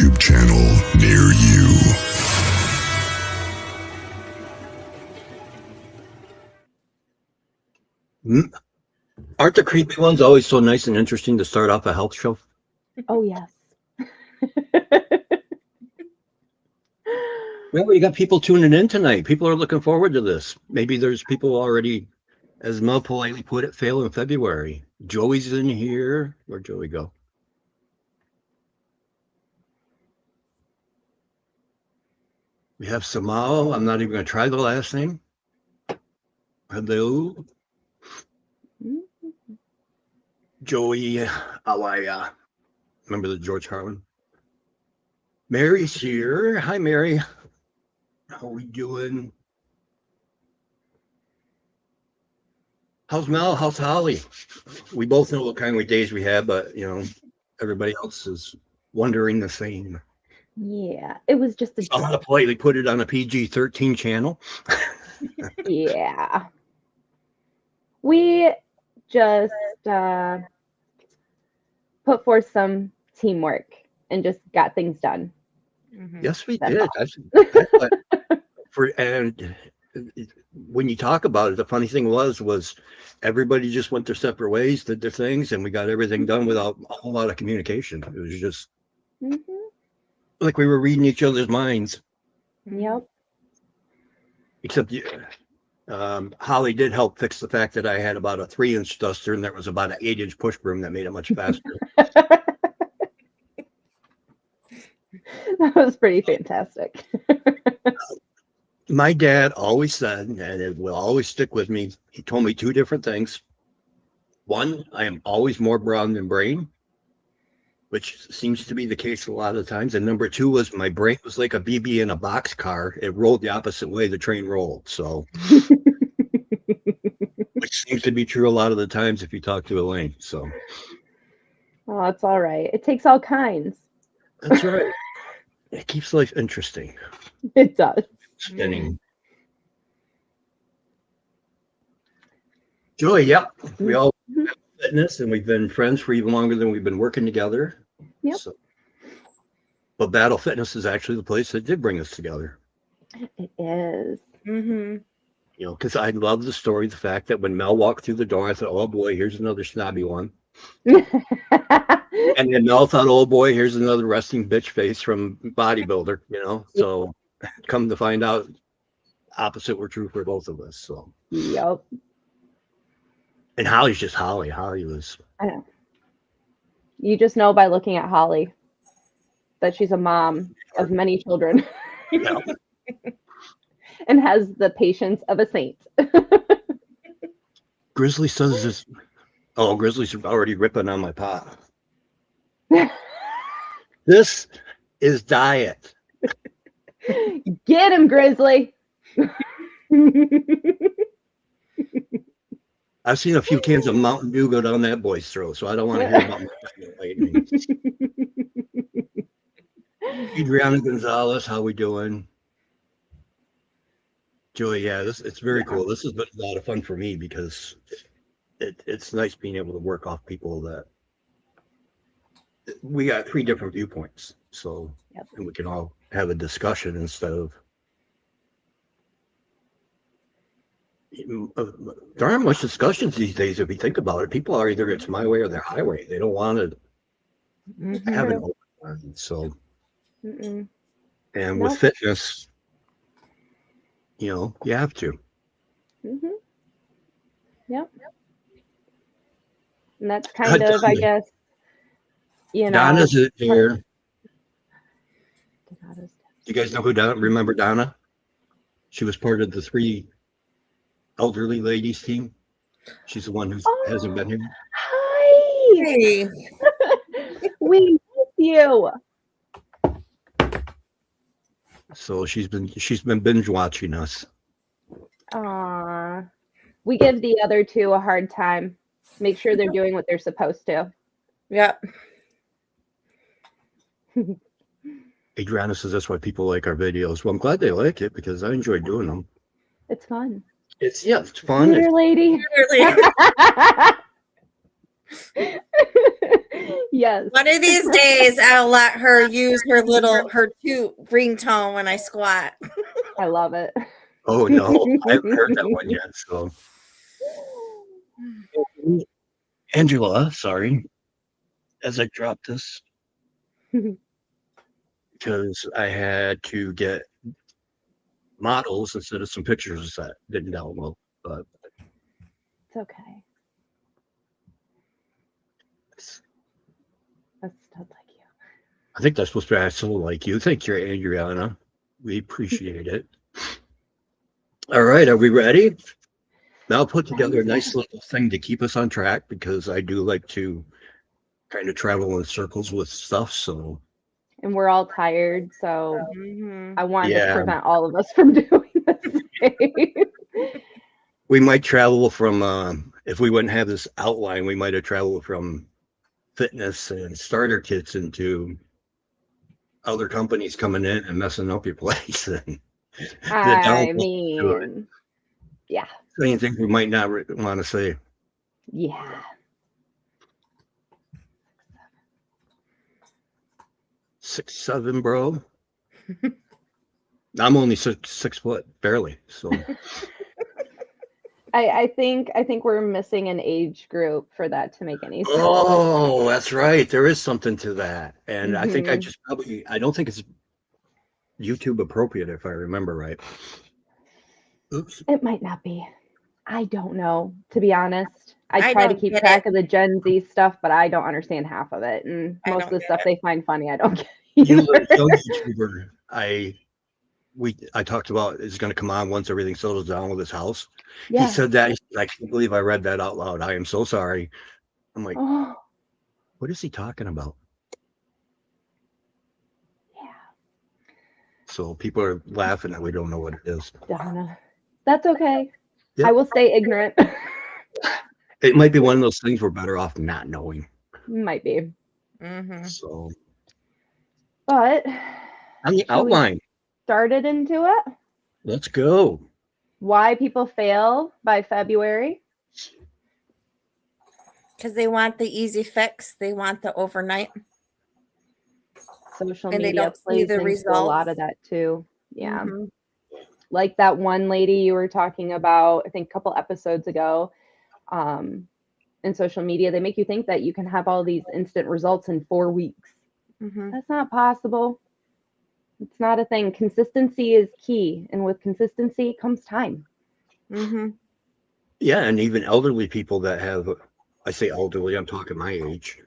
YouTube channel near you. Aren't the creepy ones always so nice and interesting to start off a health show? Oh, yes. Well, you got people tuning in tonight. People are looking forward to this. Maybe there's people already, as Mel politely put it, fail in February. Joey's in here. Where'd Joey go? We have Samao. I'm not even going to try the last name. Hello. Joey Awaya. Remember the George Carlin? Mary's here. Hi, Mary. How we doing? How's Mel? How's Holly? We both know what kind of days we have, but you know, everybody else is wondering the same. Yeah, it was just a I'm gonna politely put it on a PG-13 channel. Yeah. We just put forth some teamwork and just got things done. Yes, we That's did. And when you talk about it, the funny thing was everybody just went their separate ways, did their things, and we got everything done without a whole lot of communication. It was just like we were reading each other's minds. Yep. Except Holly did help fix the fact that I had about a 3-inch duster and there was about an 8-inch push broom that made it much faster. That was pretty fantastic. My dad always said, and it will always stick with me, he told me 2 different things. One, I am always more brown than brain, which seems to be the case a lot of times. And number 2 was my brain was like a BB in a boxcar. It rolled the opposite way the train rolled. So, which seems to be true a lot of the times if you talk to Elaine. So, Oh, it's all right. It takes all kinds. that's right. It keeps life interesting. It does. Spinning. Joy, yep. We all have fitness and we've been friends for even longer than we've been working together. Yep. So, but Battle Fitness is actually the place that did bring us together. It is. You know, because I love the story, the fact that when Mel walked through the door, I thought, oh boy, here's another snobby one. And then Mel thought, oh boy, here's another resting bitch face from Bodybuilder, you know. So come to find out, opposite were true for both of us. So Yep. and Holly's just Holly. Holly was I know. You just know by looking at Holly that she's a mom of many children yeah. and has the patience of a saint. Grizzly says this. Oh, Grizzly's already ripping on my pot. This is diet. Get him, Grizzly. I've seen a few cans of Mountain Dew go down that boy's throat, so I don't want to hear about my diet lately. Adriana Gonzalez, how we doing? Joey, yeah, it's very cool. This has been a lot of fun for me because it's nice being able to work off people that we got 3 different viewpoints. So and we can all have a discussion instead of there aren't much discussions these days if you think about it. People are either it's my way or their highway. They don't want to have an open mind. So and with fitness, you know, you have to. Yep. And that's kind of, I guess, you know. Donna's here. You guys know who Donna? Remember Donna? She was part of the 3 elderly ladies team. She's the one who hasn't been here. Hi. Hey. We miss you. So she's been binge watching us. Aw. We give the other 2 a hard time. Make sure they're doing what they're supposed to. Yeah. Adriana says that's why people like our videos. Well, I'm glad they like it because I enjoy doing them. It's fun. It's fun. Dear lady. Really. Yes. One of these days, I'll let her use her toot ringtone when I squat. I love it. Oh no, I haven't heard that one yet. So, Angela, sorry, as I dropped this because I had to get models instead of some pictures that didn't download. But It's okay. That's stud like you. I think that's supposed to be I so like you. Thank you, Adriana. We appreciate it. All right, are we ready? Now I'll put together a nice little thing to keep us on track because I do like to kind of travel in circles with stuff. So And we're all tired, so Mhm. I wanted to yeah, prevent all of us from doing this. we might travel from if we wouldn't have this outline, we might have traveled from fitness and starter kits into other companies coming in and messing up your place and the I downfall to it. mean, yeah. Saying things we might not want to say. Yeah. 6'7", bro. I'm only 6 foot, barely. So I think we're missing an age group for that to make any sense. oh, that's right. There is something to that, and I think I Mhm. just I don't think it's YouTube appropriate if I remember right. Oops. It might not be. I don't know, to be honest. I I try to don't keep get track it. of the Gen Z stuff, but I don't understand half of it. And I most of don't the get stuff it. they find funny, I don't get You know, either. there's a young YouTuber I talked about is going to come on once everything settles down with his house. He Yeah. said that. He said, I can't believe I read that out loud. I am so sorry. I'm like, Oh, what is he talking about? yeah. So people are laughing that we don't know what it is. Donna. That's okay. Yep. I will stay ignorant. It might be one of those things we're better off not knowing. Might be. Mhm. So But on the should we outline, start it into it? let's go. Why people fail by February? Because they want the easy fix. They want the overnight. Social And they media don't see plays the into a lot of results. that too. Yeah. Mhm. Like that one lady you were talking about, I think a couple episodes ago, in social media, they make you think that you can have all these instant results in 4 weeks. Mhm. That's not possible. It's not a thing. Consistency is key. And with consistency comes time. Mhm. Yeah, and even elderly people that have, I say elderly, I'm talking my age.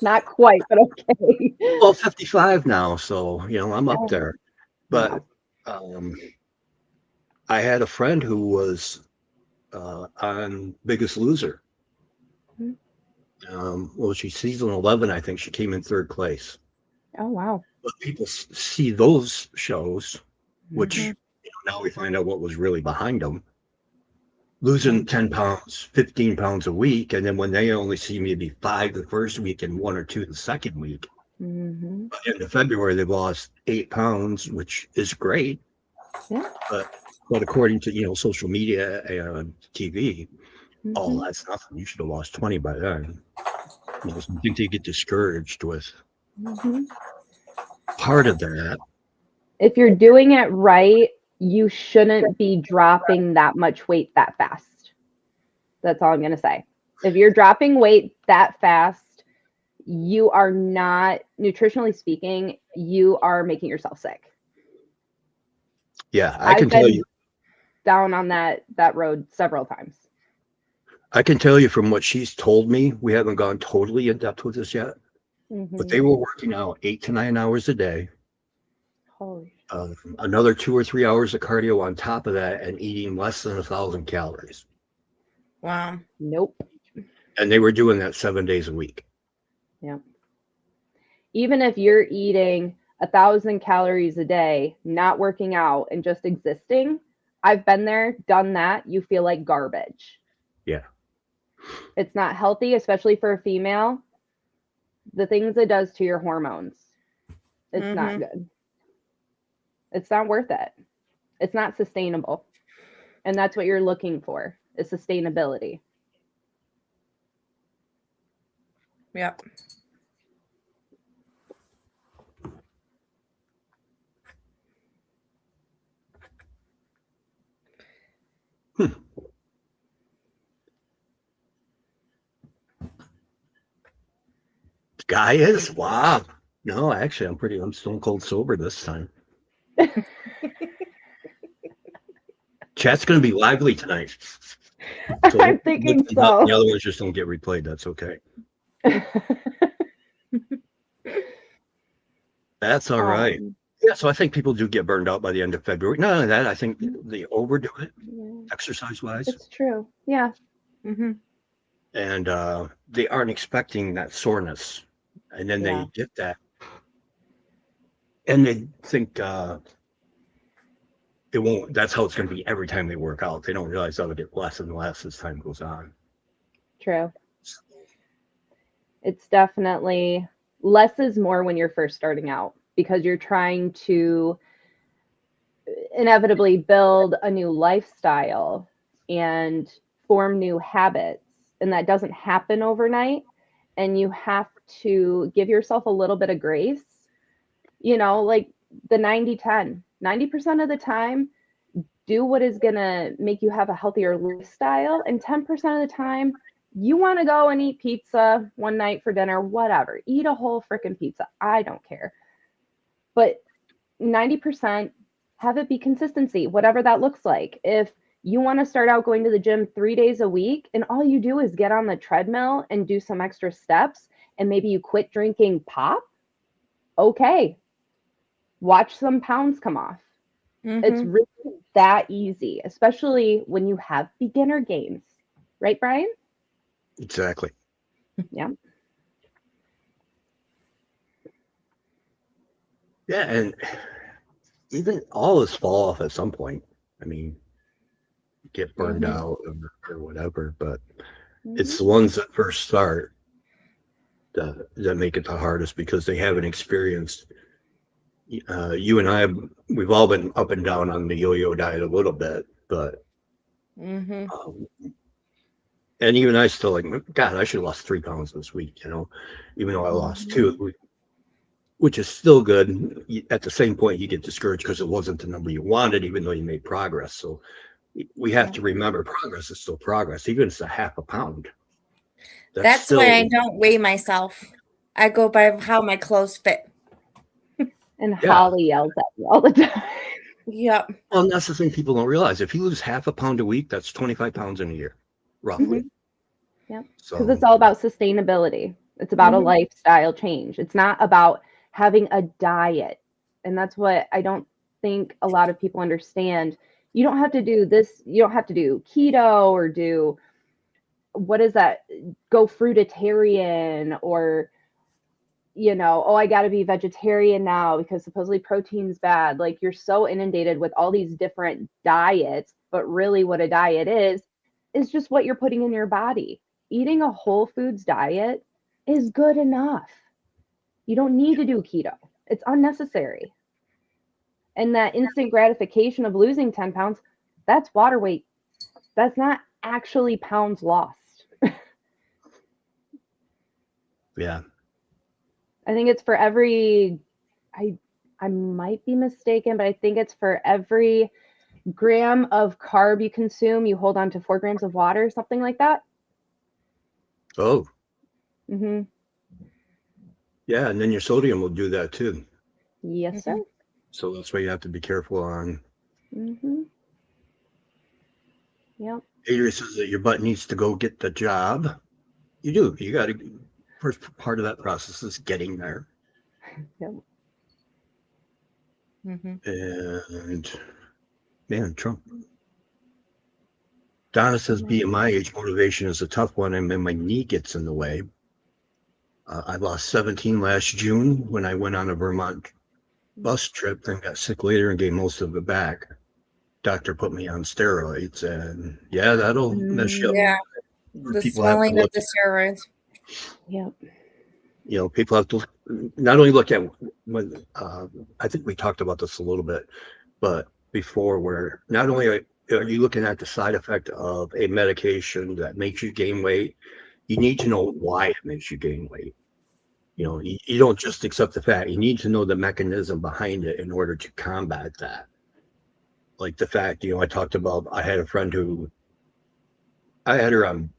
Not quite, but okay. Well, 55 now, so I'm up there. Yeah. But I had a friend who was on Biggest Loser. Well, she's season 11, I think she came in third place. Oh, wow. But people see those shows, which Mhm. now we find out what was really behind them. Losing 10 pounds, 15 pounds a week, and then when they only see maybe 5 the first week and 1 or 2 the second week. Mhm. By the end of February, they've lost 8 pounds, which is great. Yeah. But according to social media and TV, oh, Mhm. that's nothing. You should have lost 20 by then. So I think they get discouraged with Mhm. part of that. If you're doing it right, you shouldn't be dropping that much weight that fast. That's all I'm going to say. If you're dropping weight that fast, you are not, nutritionally speaking, you are making yourself sick. Yeah, I've been down on that road several times. I can tell you from what she's told me, we haven't gone totally in depth with this yet, but they were working out 8 to 9 hours a day. Holy. Another 2 or 3 hours of cardio on top of that, and eating less than 1,000 calories. Wow. Nope. And they were doing that 7 days a week. Yeah. Even if you're eating 1,000 calories a day, not working out and just existing, I've been there, done that. You feel like garbage. Yeah. It's not healthy, especially for a female. The things it does to your hormones, it's not good. It's not worth it. It's not sustainable. And that's what you're looking for, is sustainability. Yep. Guy is? Wow. No, actually, I'm stone cold sober this time. Chat's going to be lively tonight. So I'm thinking so. The other ones just don't get replayed. That's okay. That's all right. Yeah, so I think people do get burned out by the end of February. Not only that, I think they overdo it, exercise-wise. It's true. Yeah. Mm-hmm. And they aren't expecting that soreness. And then they get that. And they think it won't, that's how it's going to be every time they work out. They don't realize that'll get less and less as time goes on. True. It's definitely less is more when you're first starting out, because you're trying to inevitably build a new lifestyle and form new habits. And that doesn't happen overnight. And you have to give yourself a little bit of grace, like the 90-10. 90% of the time, do what is going to make you have a healthier lifestyle. And 10% of the time, you want to go and eat pizza one night for dinner, whatever. Eat a whole freaking pizza. I don't care. But 90%, have it be consistency, whatever that looks like. If you want to start out going to the gym 3 days a week and all you do is get on the treadmill and do some extra steps, and maybe you quit drinking pop, okay. Watch some pounds come off. Mm-hmm. It's really that easy, especially when you have beginner gains. Right, Brian? Exactly. Yeah. Yeah, and even all this fall off at some point. I mean, get burned out or whatever, but it's the ones that first start that make it the hardest, because they haven't experienced. You and I, we've all been up and down on the yo-yo diet a little bit, but and even I still like, God, I should have lost 3 pounds this week, even though I lost 2, which is still good. At the same point, you get discouraged because it wasn't the number you wanted, even though you made progress. So we have to remember, progress is still progress, even if it's a half a pound. That's still, why I don't weigh myself. I go by how my clothes fit. And Holly yells at me all the time. Yep. Well, and that's the thing people don't realize. If you lose half a pound a week, that's 25 pounds in a year, roughly. Yeah. So Because it's all about sustainability. It's about a lifestyle change. It's not about having a diet. And that's what I don't think a lot of people understand. You don't have to do this. You don't have to do keto or do, what is that? Go fruitarian, or, I got to be vegetarian now because supposedly protein's bad. Like, you're so inundated with all these different diets, but really what a diet is just what you're putting in your body. Eating a whole foods diet is good enough. You don't need to do keto. It's unnecessary. And that instant gratification of losing 10 pounds, that's water weight. That's not actually pounds lost. Yeah. I think it's for every, I might be mistaken, but I think it's for every gram of carb you consume, you hold on to 4 grams of water, something like that. Oh. Mm-hmm. Yeah, and then your sodium will do that too. Yes, sir. So that's why you have to be careful on. Yep. Adrian says that your butt needs to go get the job. You do. You got to. First part of that process is getting there. Yep. And man, Trump. Donna says, being my age, motivation is a tough one, and then my knee gets in the way. I lost 17 last June when I went on a Vermont bus trip, then got sick later and gained most of it back. Doctor put me on steroids, and that'll mess you up. Yeah, the swelling of the steroids. Yep. People have to not only look at when I think we talked about this a little bit, but before, where not only are you looking at the side effect of a medication that makes you gain weight, you need to know why it makes you gain weight. You don't just accept the fact. You need to know the mechanism behind it in order to combat that. Like the fact, I talked about, I had a friend who, I had her on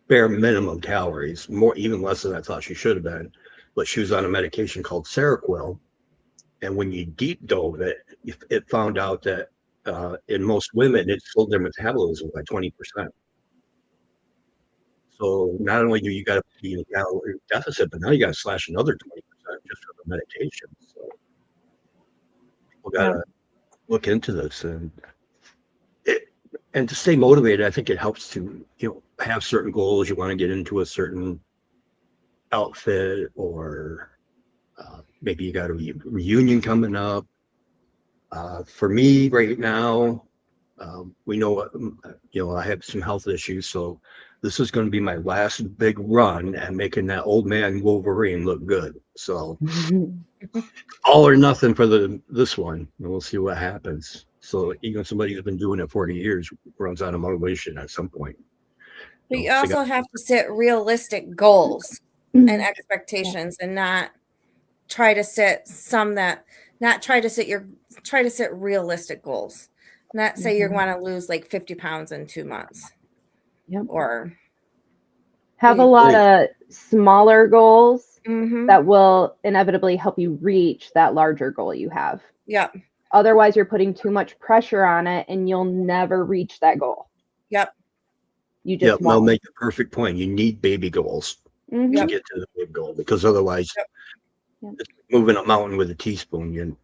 bare minimum calories, even less than I thought she should have been, but she was on a medication called Seroquel. And when you deep dove it found out that in most women, it slowed their metabolism by 20%. So not only do you got to be in a calorie deficit, but now you got to slash another 20% just for the medication. So people got to look into this, and to stay motivated. I think it helps to have certain goals. You want to get into a certain outfit, or maybe you got a reunion coming up. For me right now, we know I have some health issues, so this is going to be my last big run at making that old man Wolverine look good. So all or nothing for this one, and we'll see what happens. So even somebody who's been doing it 40 years runs out of motivation at some point. But you also have to set realistic goals and expectations, and not try to set realistic goals. Not say you're going to lose like 50 pounds in 2 months. Yep. Or have a lot of smaller goals that will inevitably help you reach that larger goal you have. Yep. Otherwise, you're putting too much pressure on it and you'll never reach that goal. Yep. You just won't. They'll make a perfect point. You need baby goals to get to the big goal, because otherwise it's moving a mountain with a teaspoon.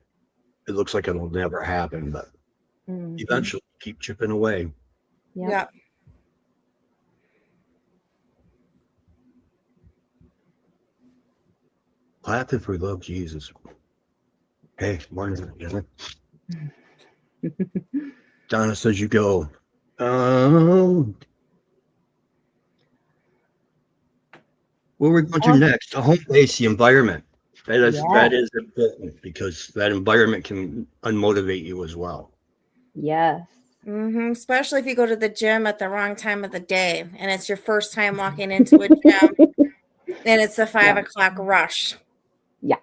It looks like it'll never happen, but eventually keep chipping away. Yep. Clap if we love Jesus. Hey, morning. Donna says you go. Where we're going to next? The home base, the environment. That is important, because that environment can unmotivate you as well. Yes. Especially if you go to the gym at the wrong time of the day and it's your first time walking into a gym and it's the 5 o'clock rush. Yeah.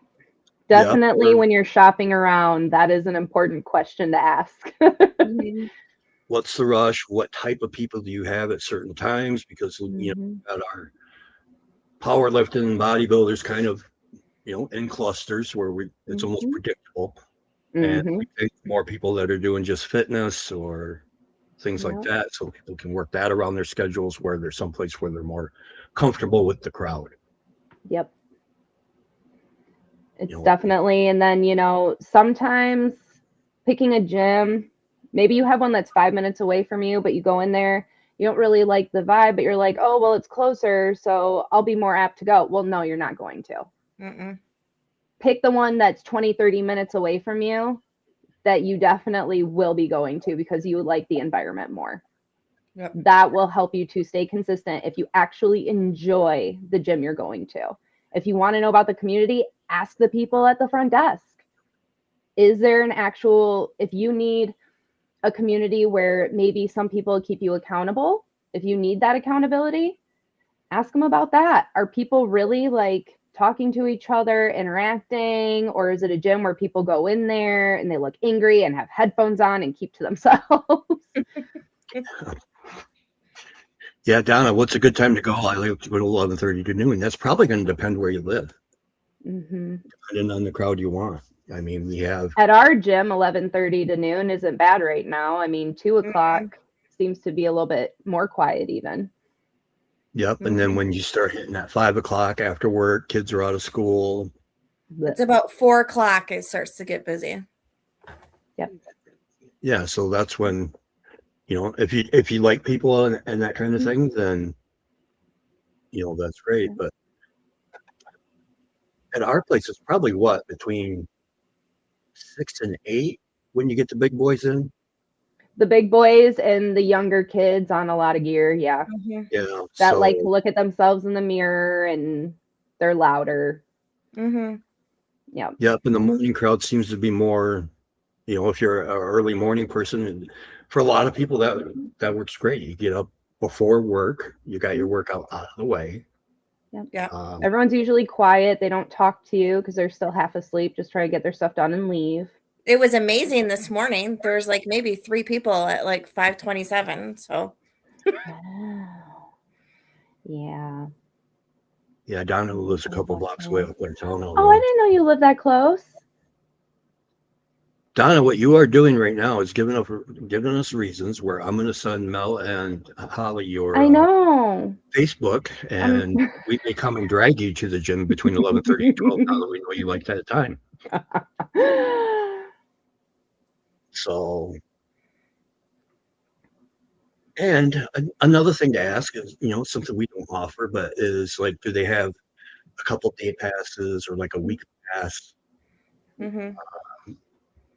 Definitely when you're shopping around, that is an important question to ask. What's the rush? What type of people do you have at certain times? Because got our powerlifting and bodybuilders kind of in clusters where it's almost predictable. And we think more people that are doing just fitness or things like that, so people can work that around their schedules, where there's someplace where they're more comfortable with the crowd. Yep. It's definitely, and then, sometimes picking a gym, maybe you have one that's 5 minutes away from you, but you go in there, you don't really like the vibe, but you're like, oh, well, it's closer, so I'll be more apt to go. Well, no, you're not going to. Pick the one that's 20, 30 minutes away from you that you definitely will be going to because you like the environment more. Yep. That will help you to stay consistent if you actually enjoy the gym you're going to. If you want to know about the community, ask the people at the front desk. Is there if you need a community where maybe some people keep you accountable, if you need that accountability, ask them about that. Are people really talking to each other, interacting, or is it a gym where people go in there and they look angry and have headphones on and keep to themselves? Yeah, Donna, what's a good time to go? I like to go to 11:30 to noon. That's probably going to depend where you live, depending on the crowd you want. I mean, we have at our gym 11:30 to noon isn't bad right now. I mean, 2 o'clock seems to be a little bit more quiet even. Yep. And then when you start hitting at 5 o'clock after work, kids are out of school. It's about 4 o'clock it starts to get busy. Yep. Yeah. So that's when, if you like people and that kind of thing, then, that's great. But at our place, it's probably between 6 and 8 when you get the big boys in. The big boys and the younger kids on a lot of gear. Yeah. That like to look at themselves in the mirror and they're louder. Yeah. Yep. And the morning crowd seems to be more, if you're an early morning person, for a lot of people that works great. You get up before work, you got your workout out of the way, Yeah. Everyone's usually quiet. They don't talk to you because they're still half asleep, just try to get their stuff done and leave. It was amazing this morning. There's like maybe 3 people at like 5:27. So Wow. Yeah. Yeah, Donna lives a couple blocks away up in town. Oh, I didn't know you lived that close. Donna, what you are doing right now is giving us reasons where I'm going to send Mel and Holly your I know. Facebook, and we may come and drag you to the gym between 11:30 and 12. Now that we know you like that time. So, and another thing to ask is, something we don't offer, but is like, do they have a couple day passes or like a week pass? mhm.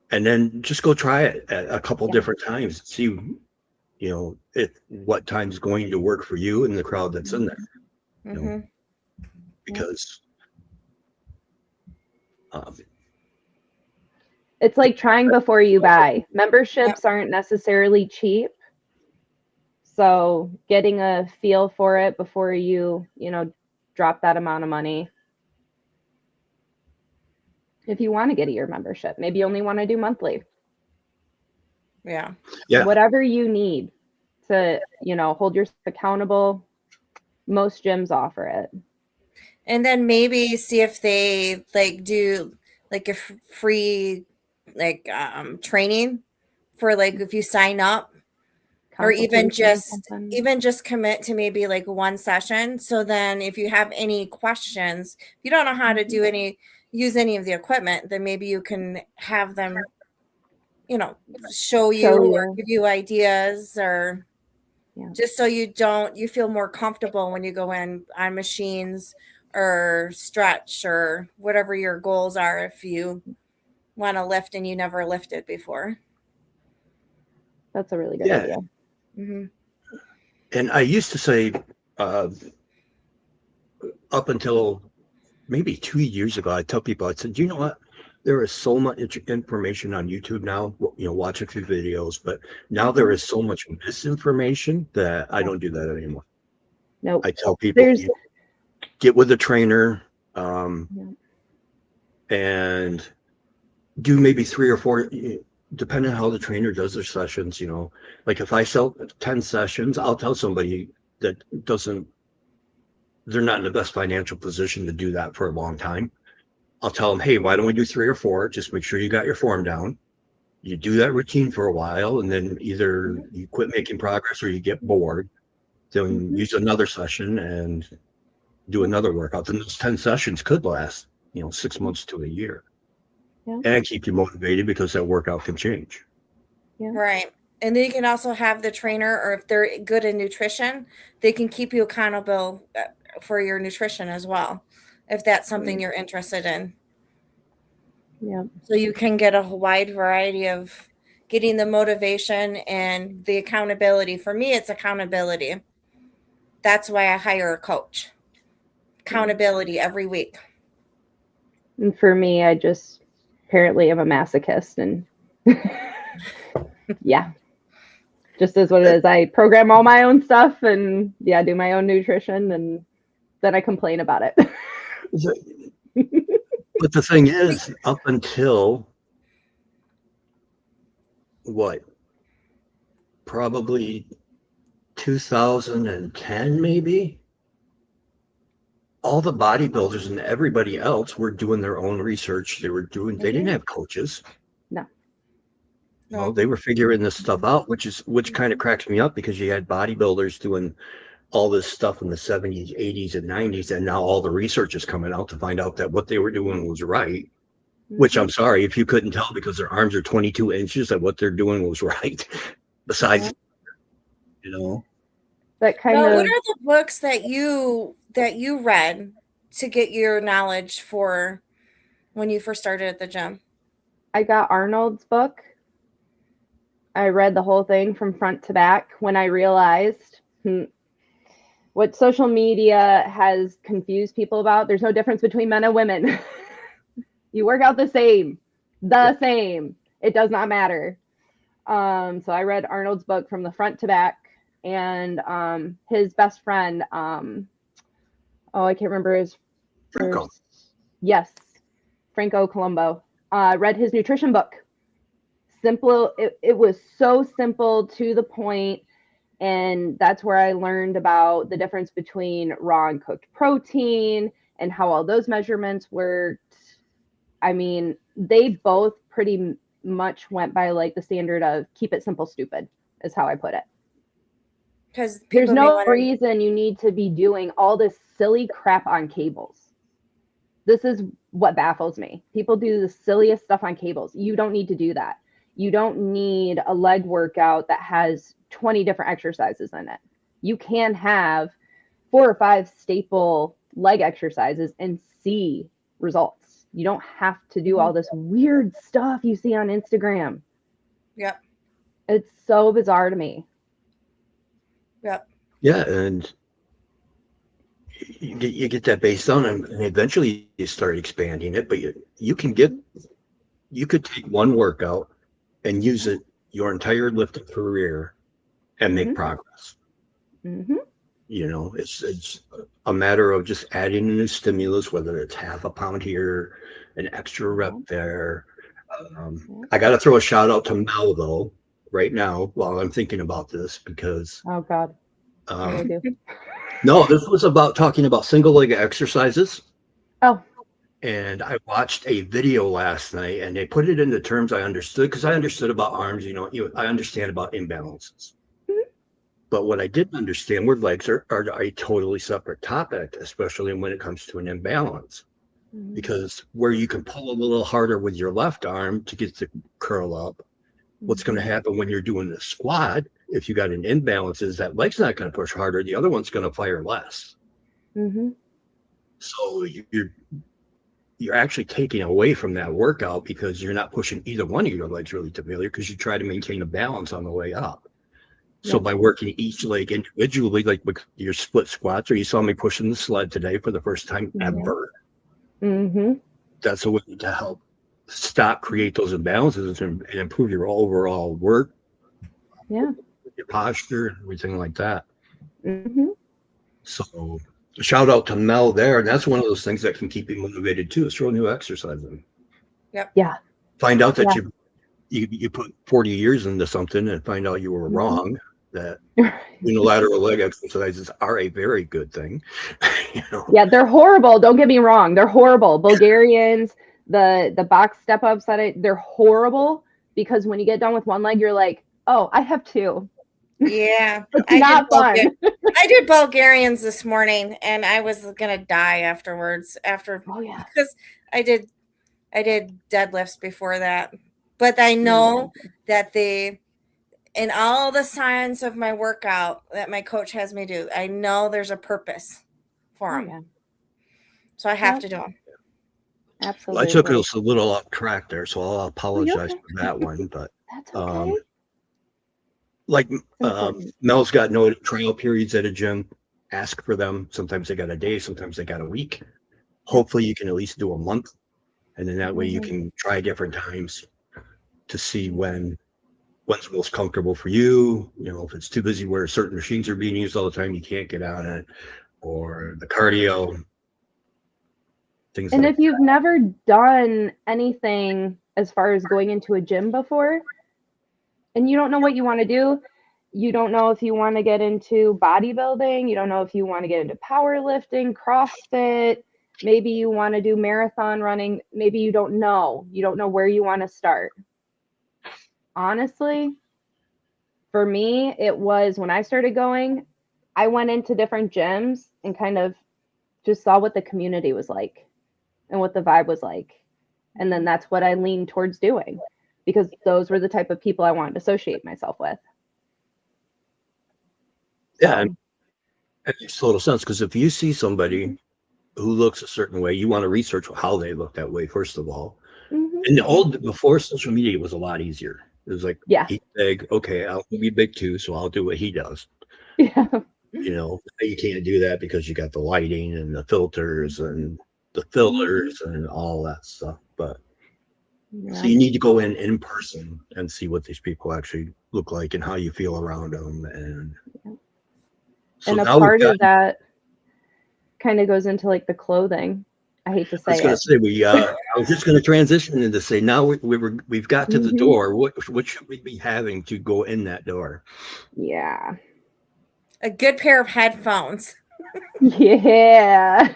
And then just go try it at a couple different times. See, what time's going to work for you and the crowd that's in there. Mhm. Because it's like trying before you buy. Memberships aren't necessarily cheap. So getting a feel for it before you drop that amount of money. If you want to get a year membership, maybe you only want to do monthly. Yeah. Whatever you need to, hold yourself accountable. Most gyms offer it. And then maybe see if they like do like a free like training for like if you sign up, or even just commit to maybe like one session. So then if you have any questions, if you don't know how to use any of the equipment, then maybe you can have them, show you or give you ideas, or just so you feel more comfortable when you go in on machines or stretch or whatever your goals are if you want to lift and you never lifted before. That's a really good idea. Mm-hmm. And I used to say, up until maybe 2 years ago, I tell people, I said, you know what? There is so much information on YouTube now, watch a few videos, but now there is so much misinformation that I don't do that anymore. Nope. I tell people, get with a trainer, and do maybe 3 or 4, depending on how the trainer does their sessions. Like if I sell 10 sessions, I'll tell somebody that they're not in the best financial position to do that for a long time. I'll tell them, hey, why don't we do 3 or 4? Just make sure you got your form down. You do that routine for a while, and then either you quit making progress or you get bored. Then use another session and do another workout. Then those 10 sessions could last, 6 months to a year. Yeah. And keep you motivated because that workout can change. Yeah. Right. And then you can also have the trainer, or if they're good in nutrition, they can keep you accountable for your nutrition as well, if that's something you're interested in. Yeah. So you can get a wide variety of getting the motivation and the accountability. For me, it's accountability. That's why I hire a coach. Accountability every week. And for me, I just apparently am a masochist, and just is what it is. I program all my own stuff and do my own nutrition, and then I complain about it. But the thing is, up until probably 2010, maybe, all the bodybuilders and everybody else were doing their own research. They didn't have coaches. No, they were figuring this stuff out, which kind of cracks me up, because you had bodybuilders doing all this stuff in the 70s, 80s, and 90s, and now all the research is coming out to find out that what they were doing was right. Which, I'm sorry, if you couldn't tell because their arms are 22 inches, that what they're doing was right. Besides, that kind of. What are the books that you read to get your knowledge for when you first started at the gym? I got Arnold's book. I read the whole thing from front to back when I realized what social media has confused people about. There's no difference between men and women. You work out the same. It does not matter. So I read Arnold's book from the front to back, and his best friend, oh, I can't remember his Franco. first. Yes, Franco Colombo. Read his nutrition book. Simple. It was so simple, to the point, and that's where I learned about the difference between raw and cooked protein and how all those measurements worked. I mean, they both pretty much went by like the standard of keep it simple, stupid, is how I put it. Because there's no reason you need to be doing all this silly crap on cables. This is what baffles me. People do the silliest stuff on cables. You don't need to do that. You don't need a leg workout that has 20 different exercises in it. You can have 4 or 5 staple leg exercises and see results. You don't have to do all this weird stuff you see on Instagram. Yep. It's so bizarre to me. Yep. Yeah, and you get that base down, and eventually you start expanding it. But you could take one workout and use it your entire lifting career and make progress. Mm-hmm. You know, it's a matter of just adding a new stimulus, whether it's half a pound here, an extra rep there. I got to throw a shout out to Mel though right now while I'm thinking about this, because oh god, no, this was about talking about single leg exercises. Oh. And I watched a video last night, and they put it into terms I understood, because I understood about arms. I understand about imbalances. But what I didn't understand were legs are a totally separate topic, especially when it comes to an imbalance. Because where you can pull a little harder with your left arm to get the curl up, what's going to happen when you're doing the squat, if you got an imbalance, is that leg's not going to push harder. The other one's going to fire less. So you're actually taking away from that workout, because you're not pushing either one of your legs really to failure, because you try to maintain a balance on the way up. So by working each leg individually, like with your split squats, or you saw me pushing the sled today for the first time ever, that's a way to help create those imbalances and improve your overall work, your posture, and everything like that. So shout out to Mel there, and that's one of those things that can keep you motivated too, is throw new exercise in. Yep. Yeah. Find out that you put 40 years into something, and find out you were wrong, that unilateral leg exercises are a very good thing. Yeah, they're horrible. Don't get me wrong. They're horrible. Bulgarians, the box step ups they're horrible, because when you get done with one leg, you're like, oh, I have 2. Yeah. It's not fun. I did Bulgarians this morning, and I was gonna die afterwards. Because I did deadlifts before that. But I know that in all the science of my workout that my coach has me do, I know there's a purpose for them. So I have to do them. Absolutely. Well, I took us a little off track there, so I'll apologize for that one. But that's okay. Like Mel's got no trial periods at a gym. Ask for them. Sometimes they got a day, sometimes they got a week. Hopefully you can at least do a month, and then that way you can try different times to see when's most comfortable for you. If it's too busy where certain machines are being used all the time, you can't get on it, or the cardio, things and like if you've never done anything as far as going into a gym before, and you don't know what you want to do, you don't know if you want to get into bodybuilding, you don't know if you want to get into powerlifting, CrossFit, maybe you want to do marathon running, maybe you don't know where you want to start. Honestly, for me, it was when I started going, I went into different gyms and kind of just saw what the community was like and what the vibe was like. And then that's what I leaned towards doing, because those were the type of people I wanted to associate myself with. Yeah, and it makes total sense, because if you see somebody who looks a certain way, you want to research how they look that way, first of all. And before social media, it was a lot easier. It was like, he's big, okay, I'll be big too, so I'll do what he does. Yeah. You can't do that because you got the lighting and the filters and the fillers and all that stuff. But so you need to go in person and see what these people actually look like and how you feel around them. And so and a part of that, kind of goes into like the clothing. I hate to say I was going it. to say I was just going to transition into say now we've got to the door. What should we be having to go in that door? Yeah. A good pair of headphones. Yeah.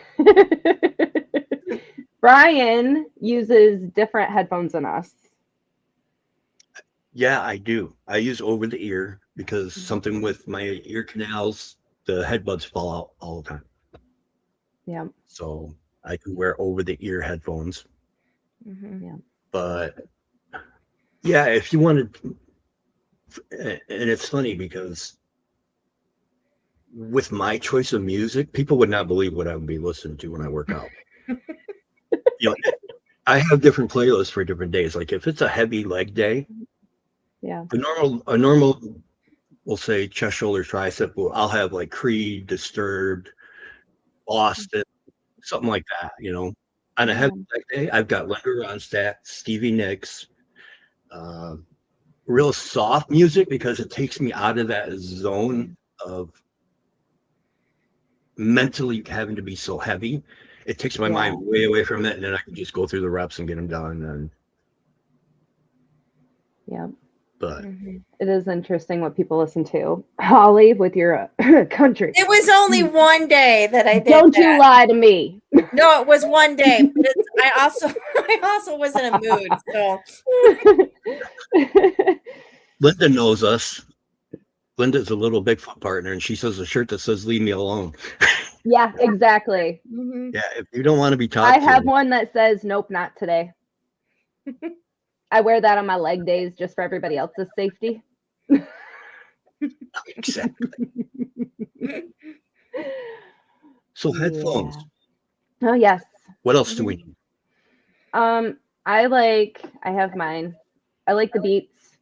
Brian uses different headphones than us. Yeah, I do. I use over the ear because something with my ear canals, the headbuds fall out all the time. Yeah. So I can wear over the ear headphones. Yeah. But yeah, if you wanted, and it's funny because with my choice of music, people would not believe what I would be listening to when I work out. I have different playlists for different days. Like if it's a heavy leg day, Yeah. a normal, we'll say chest, shoulder, tricep. I'll have like Creed, Disturbed, Austin, something like that. On a heavy leg day, I've got Linda Ronstadt, Stevie Nicks, real soft music because it takes me out of that zone of mentally having to be so heavy. It takes my mind way away from it, and then I can just go through the reps and get them done. And but it is interesting what people listen to. Holly, with your country. It was only one day that I did. Don't you lie to me. No, it was one day. But I also was in a mood. So Linda knows us. Linda's a little Bigfoot partner, and she says a shirt that says "Leave me alone." Yeah, exactly. Yeah, if you don't want to be talked I have one that says "Nope, not today." I wear that on my leg days just for everybody else's safety. Exactly. So headphones. Oh yes. What else do we need? I have mine. I like the Beats.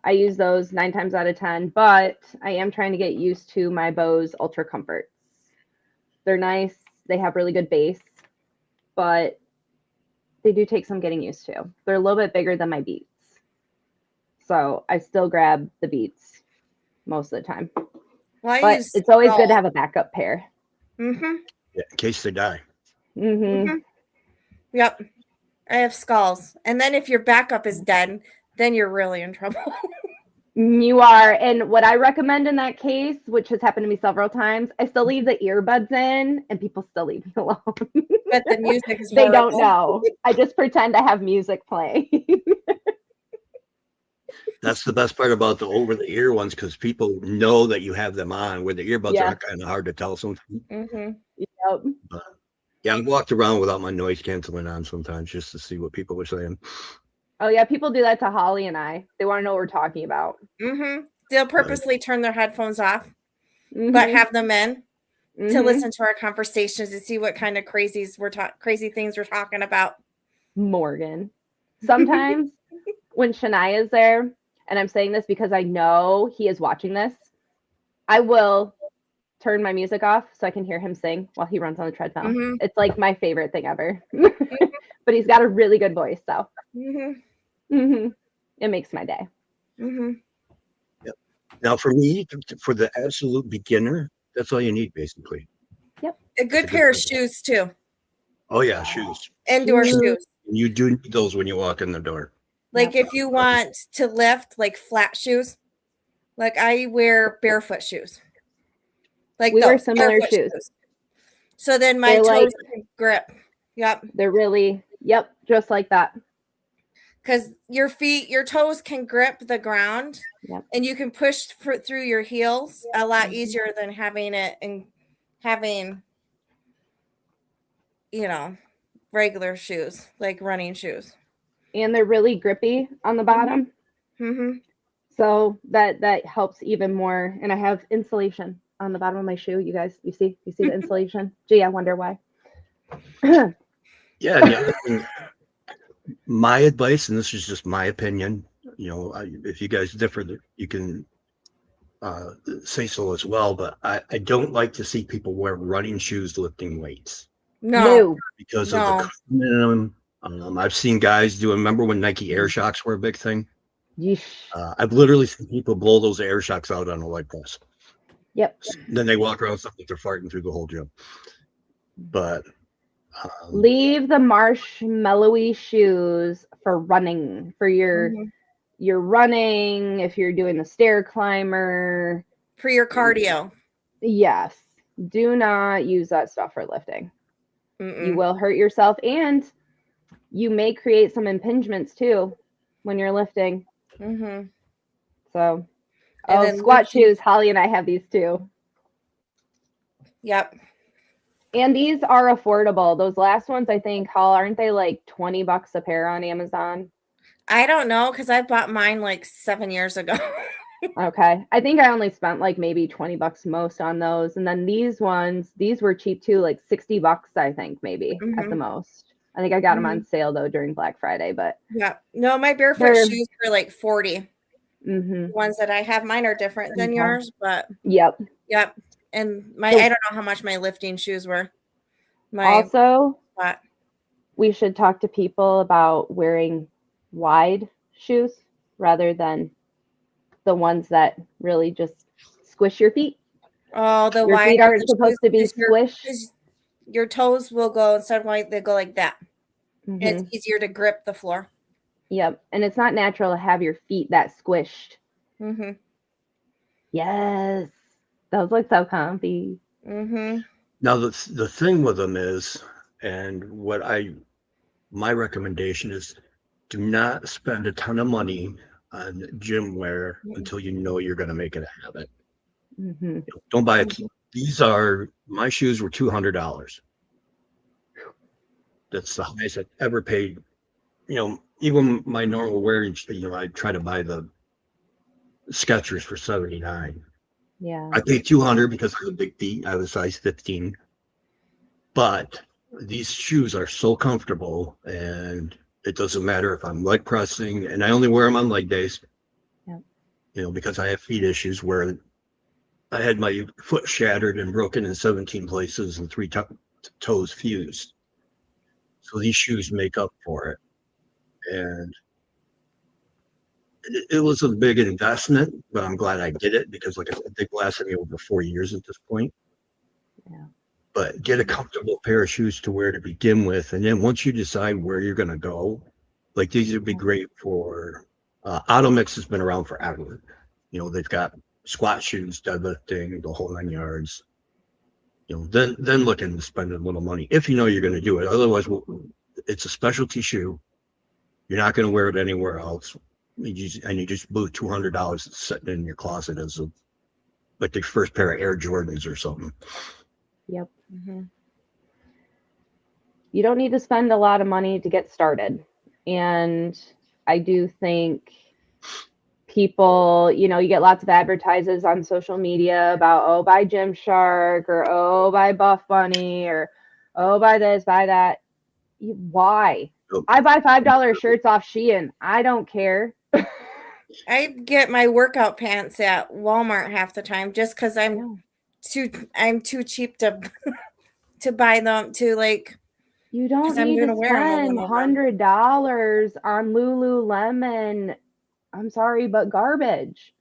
I use those 9 times out of 10, but I am trying to get used to my Bose Ultra Comforts. They're nice. They have really good bass, but they do take some getting used to. They're a little bit bigger than my Beats. So I still grab the Beats most of the time. Well, but it's always good to have a backup pair. Yeah, in case they die. Yep. I have Skulls. And then if your backup is dead, then you're really in trouble. You are. And what I recommend in that case, which has happened to me several times, I still leave the earbuds in and people still leave me alone. But the music is They horrible. don't know. I just pretend I have music playing. That's the best part about the over-the-ear ones because people know that you have them on. Where the earbuds are kind of hard to tell sometimes. Yep. But, yeah, I've walked around without my noise canceling on sometimes just to see what people are saying. Oh yeah, people do that to Holly and I. They want to know what we're talking about. They'll purposely turn their headphones off, but have them in to listen to our conversations to see what kind of crazy things we're talking about. Morgan. Sometimes when Shania is there, and I'm saying this because I know he is watching this, I will turn my music off so I can hear him sing while he runs on the treadmill. It's like my favorite thing ever. But he's got a really good voice, so it makes my day. Yep. Now, for me, for the absolute beginner, that's all you need, basically. Yep. A good pair of shoes too. Oh yeah, shoes. Indoor shoes. You do need those when you walk in the door. Like if you want to lift, like flat shoes. Like I wear barefoot shoes. Like we wear similar shoes. So then my toes can grip. Yep. They're really, just like that. Because your toes can grip the ground and you can push through your heels a lot easier than having regular shoes, like running shoes. And they're really grippy on the bottom. So that helps even more. And I have insulation on the bottom of my shoe. You guys, you see the insulation? Gee, I wonder why. Yeah. My advice, and this is just my opinion, if you guys differ, you can say so as well, but I don't like to see people wear running shoes lifting weights. No. Because of the minimum. I've seen guys remember when Nike Air Shocks were a big thing? I've literally seen people blow those Air Shocks out on a leg press. Yep. Then they walk around something like they're farting through the whole gym. But leave the marshmallowy shoes for running, for your running, if you're doing the stair climber, for your cardio. Yes, do not use that stuff for lifting. Mm-mm. You will hurt yourself, and you may create some impingements too when you're lifting. So, squat shoes. Holly and I have these too. Yep. And these are affordable. Those last ones, I think, aren't they like $20 a pair on Amazon? I don't know, because I bought mine like 7 years ago. Okay. I think I only spent like maybe $20 most on those. And then these ones, these were cheap too, like $60, I think, maybe at the most. I think I got them on sale though during Black Friday, but yeah. No, my barefoot shoes were like 40. The ones that I have, mine are different than yours, but Yep. And I don't know how much my lifting shoes were. We should talk to people about wearing wide shoes rather than the ones that really just squish your feet. Oh, the your feet aren't supposed to be squished. Your toes will go, instead of like they go like that. And it's easier to grip the floor. Yep. And it's not natural to have your feet that squished. Yes. Those look so comfy. Now the thing with them is, and my recommendation is, do not spend a ton of money on gym wear until you know you're going to make it a habit. Don't buy it. My shoes were $200. That's the highest I've ever paid. Even my normal wearing, I try to buy the Skechers for $79. Yeah. I paid $200 because I have a big feet. I was size 15. But these shoes are so comfortable, and it doesn't matter if I'm leg pressing, and I only wear them on leg days. Because I have feet issues where I had my foot shattered and broken in 17 places and 3 toes fused. So these shoes make up for it. And it was a big investment, but I'm glad I did it because, like I said, they've lasted me over 4 years at this point. Yeah. But get a comfortable pair of shoes to wear to begin with. And then once you decide where you're going to go, like these would be great for Automix has been around forever. They've got squat shoes, deadlifting, the whole 9 yards. Then looking to spend a little money if you know you're going to do it. Otherwise, it's a specialty shoe. You're not going to wear it anywhere else. You just blew $200 sitting in your closet as like the first pair of Air Jordans or something. Yep. You don't need to spend a lot of money to get started. And I do think people, you get lots of advertises on social media about, buy Gymshark, or buy Buff Bunny, or buy this, buy that. Why? I buy $5 shirts off Shein. I don't care. I get my workout pants at Walmart half the time just because I'm too cheap to buy them to like. You don't need to spend $100 on Lululemon. I'm sorry, but garbage.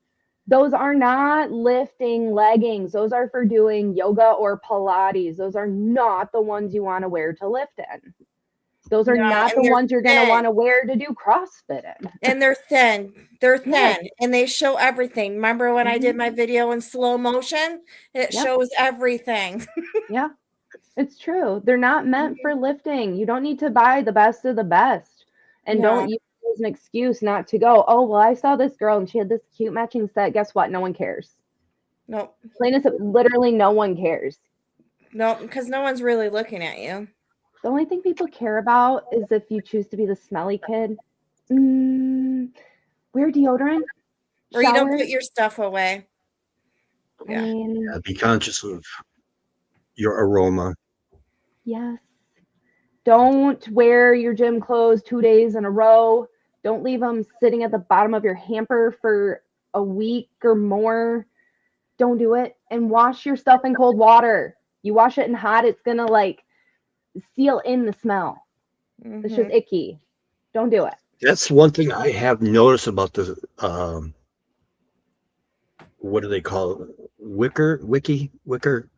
Those are not lifting leggings. Those are for doing yoga or Pilates. Those are not the ones you want to wear to lift in. Those are not the ones you're going to want to wear to do CrossFit in. And they're thin. And they show everything. Remember when I did my video in slow motion? It shows everything. Yeah, it's true. They're not meant for lifting. You don't need to buy the best of the best. And don't use it as an excuse not to go, I saw this girl and she had this cute matching set. Guess what? No one cares. Nope. Plain as literally no one cares. Nope, because no one's really looking at you. The only thing people care about is if you choose to be the smelly kid. Wear deodorant. Or you don't put your stuff away. Yeah. Be conscious of your aroma. Yes. Don't wear your gym clothes 2 days in a row. Don't leave them sitting at the bottom of your hamper for a week or more. Don't do it. And wash your stuff in cold water. You wash it in hot, it's going to seal in the smell. It's just icky. Don't do it. That's one thing I have noticed about the what do they call it? Wicker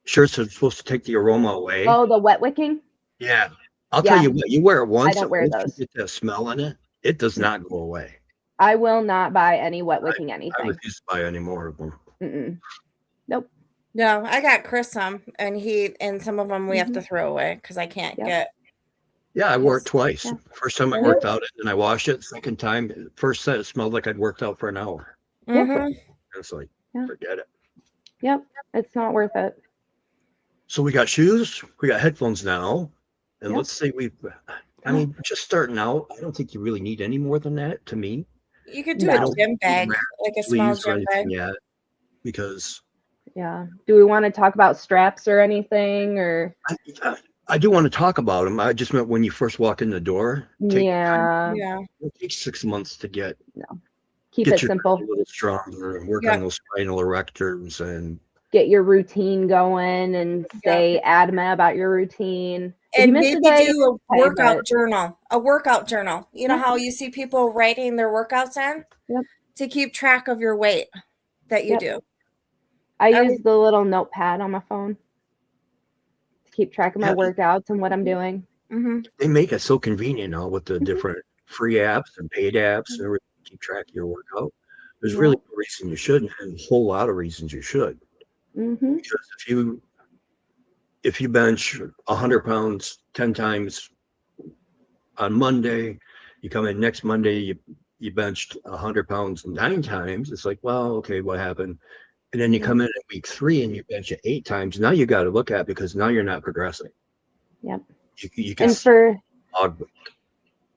shirts are supposed to take the aroma away. Oh, the wet wicking? Yeah. I'll tell you what, you wear it once, don't wear once those. you get that smell in it, it does not go away. I will not buy any wet wicking I anything. refuse to buy any more of them. Mm-mm. Nope. No, I got Chris some, and some of them we have to throw away because I can't get. Yeah, I wore it twice. Yeah. First time I worked out it, and I washed it. Second time, first set, it smelled like I'd worked out for an hour. Mhm. It's like, Yeah. forget it. Yep. It's not worth it. So we got shoes, we got headphones now, and Yep. let's say I mean, just starting out, I don't think you really need any more than that to me. You could do No. a gym bag, like a small Sleeves or gym bag. anything yet, because Yeah. Do we want to talk about straps or anything, or? I do want to talk about them. I just meant when you first walk in the door. Yeah. Yeah. It takes 6 months to get Keep get it your simple. back a little stronger and work Yeah. on those spinal erectors and Get your routine going and stay adamant about your routine. If you And miss a maybe day, do a okay, workout but- journal. A workout journal. You know Yeah. how you see people writing their workouts in? Yep. To keep track of your weight that you Yep. do. I I use would- the little notepad on my phone to keep track of my Yeah. workouts and what I'm doing. Mm-hmm. they make it so convenient now with the different free apps and paid apps and everything to keep track of your workout. There's Yeah. really no reason you shouldn't, and a whole lot of reasons you should. Mm-hmm. Because if you bench 100 pounds 10 times on Monday, you come in next Monday, you benched 100 pounds 9 times. It's like, well, okay, what happened? And then you come in at week 3 and you bench it 8 times. Now you got to look at, because now you're not progressing. Yep. You can And for logbook.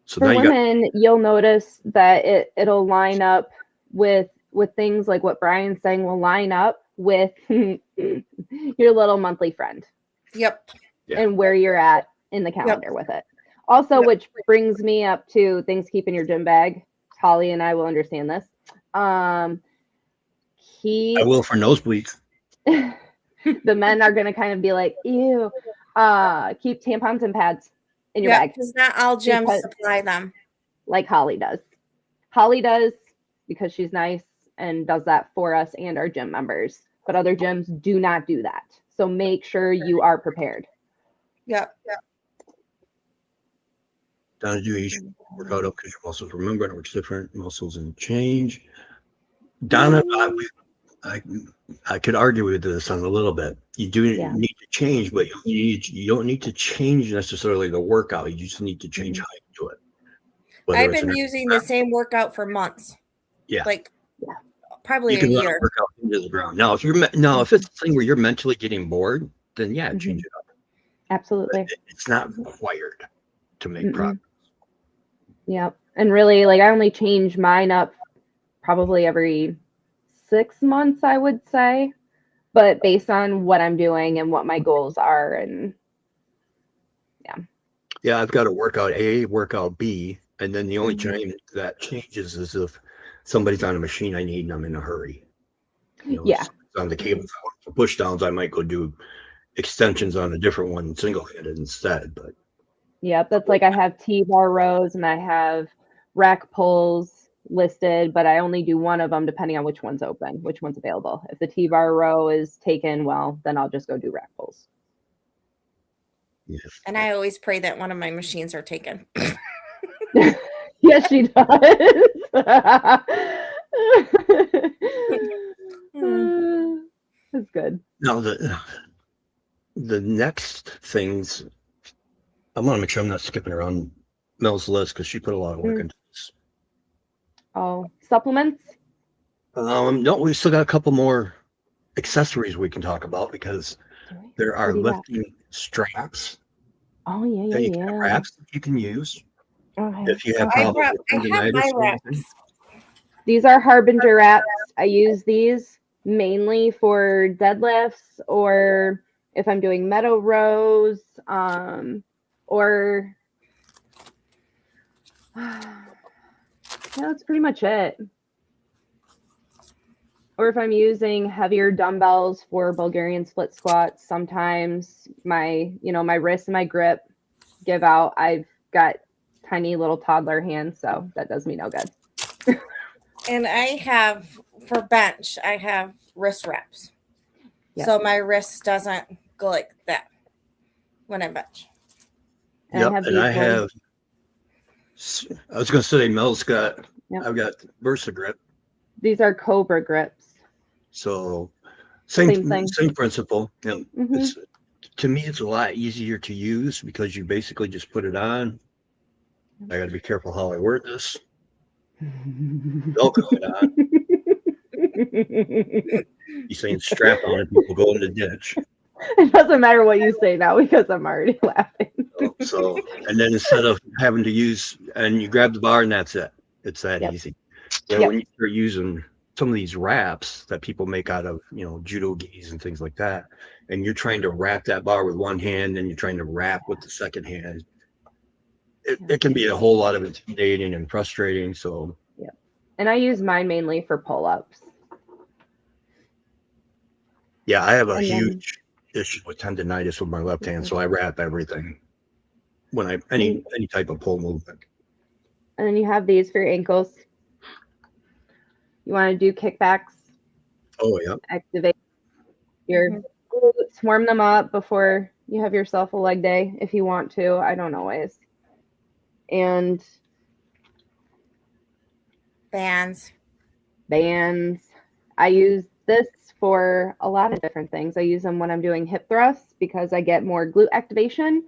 So for now you got women, you'll notice that it'll line up with things like what Brian's saying will line up with your little monthly friend Yep. Yeah. and where you're at in the calendar with it. Also, which brings me up to things keeping your gym bag. Holly and I will understand this. I will for nosebleeds. The men are going to kind of be like, ew. Keep tampons and pads in your bag, because not all gyms Because- supply them. like Holly does. Holly does because she's nice and does that for us and our gym members. But other gyms do not do that. So make sure you are prepared. Yep. Donna, do each workout up because your muscles, remember, it works different. Muscles and change. Donna, I could argue with this on a little bit. You do need to change, but you don't need to change necessarily the workout. You just need to change how you do it. Whether I've it's been an using the same workout for months. Yeah. Like probably you can a let year. it work out into the ground. Now, if it's a thing where you're mentally getting bored, then change it up. Absolutely. But it's not required to make progress. Yep. And really, like, I only change mine up probably every 6 months, I would say, but based on what I'm doing and what my goals are. And Yeah, I've got a workout A, workout B, and then the only time that changes is if somebody's on a machine I need and I'm in a hurry. Yeah. On the cable for push downs, I might go do extensions on a different one, single-handed instead. But Yep, that's like I have T-bar rows and I have rack pulls listed, but I only do one of them depending on which one's open, which one's available. If the T-bar row is taken, well, then I'll just go do rack pulls. yeah. And I always pray that one of my machines are taken. Yes, she does. That's good. Now the next things, I want to make sure I'm not skipping around Mel's list because she put a lot of work into this. Oh, supplements? No, we still got a couple more accessories we can talk about because there are What do you got? lifting straps. Oh, yeah, that you can have wraps that you can use Okay. if you have I problems have with my tendinitis or anything. wraps. These are Harbinger wraps. I use these mainly for deadlifts or if I'm doing meadow rows, or that's pretty much it. Or if I'm using heavier dumbbells for Bulgarian split squats, sometimes my wrist and my grip give out. I've got tiny little toddler hands, so that does me no good. And I have, for bench, I have wrist wraps. Yep. So my wrist doesn't go like that when I bench. And Yep, I have and these I have. ones. I was going to say, Mel's got. Yep. I've got Versa grip. These are Cobra grips. So Same thing. same principle. Mhm. It's, to me, it's a lot easier to use because you basically just put it on. I got to be careful how I word this. Velcro it on. He's saying strap on and people go in the ditch. It doesn't matter what you say now because I'm already laughing. So, and then instead of having to use, and you grab the bar and that's it. It's that Yep. easy. Yeah, Yep. when you start using some of these wraps that people make out of, judo gis and things like that, and you're trying to wrap that bar with one hand and you're trying to wrap with the second hand, it can be a whole lot of intimidating and frustrating. So, And I use mine mainly for pull-ups. yeah, I have a And then- huge issue with tendonitis with my left hand, so I wrap everything when I any type of pull movement. And then you have these for your ankles. You want to do kickbacks, Oh yeah, activate your glutes, warm them up before you have yourself a leg day if you want to. I don't always. And Bands. I use this for a lot of different things. I use them when I'm doing hip thrusts because I get more glute activation.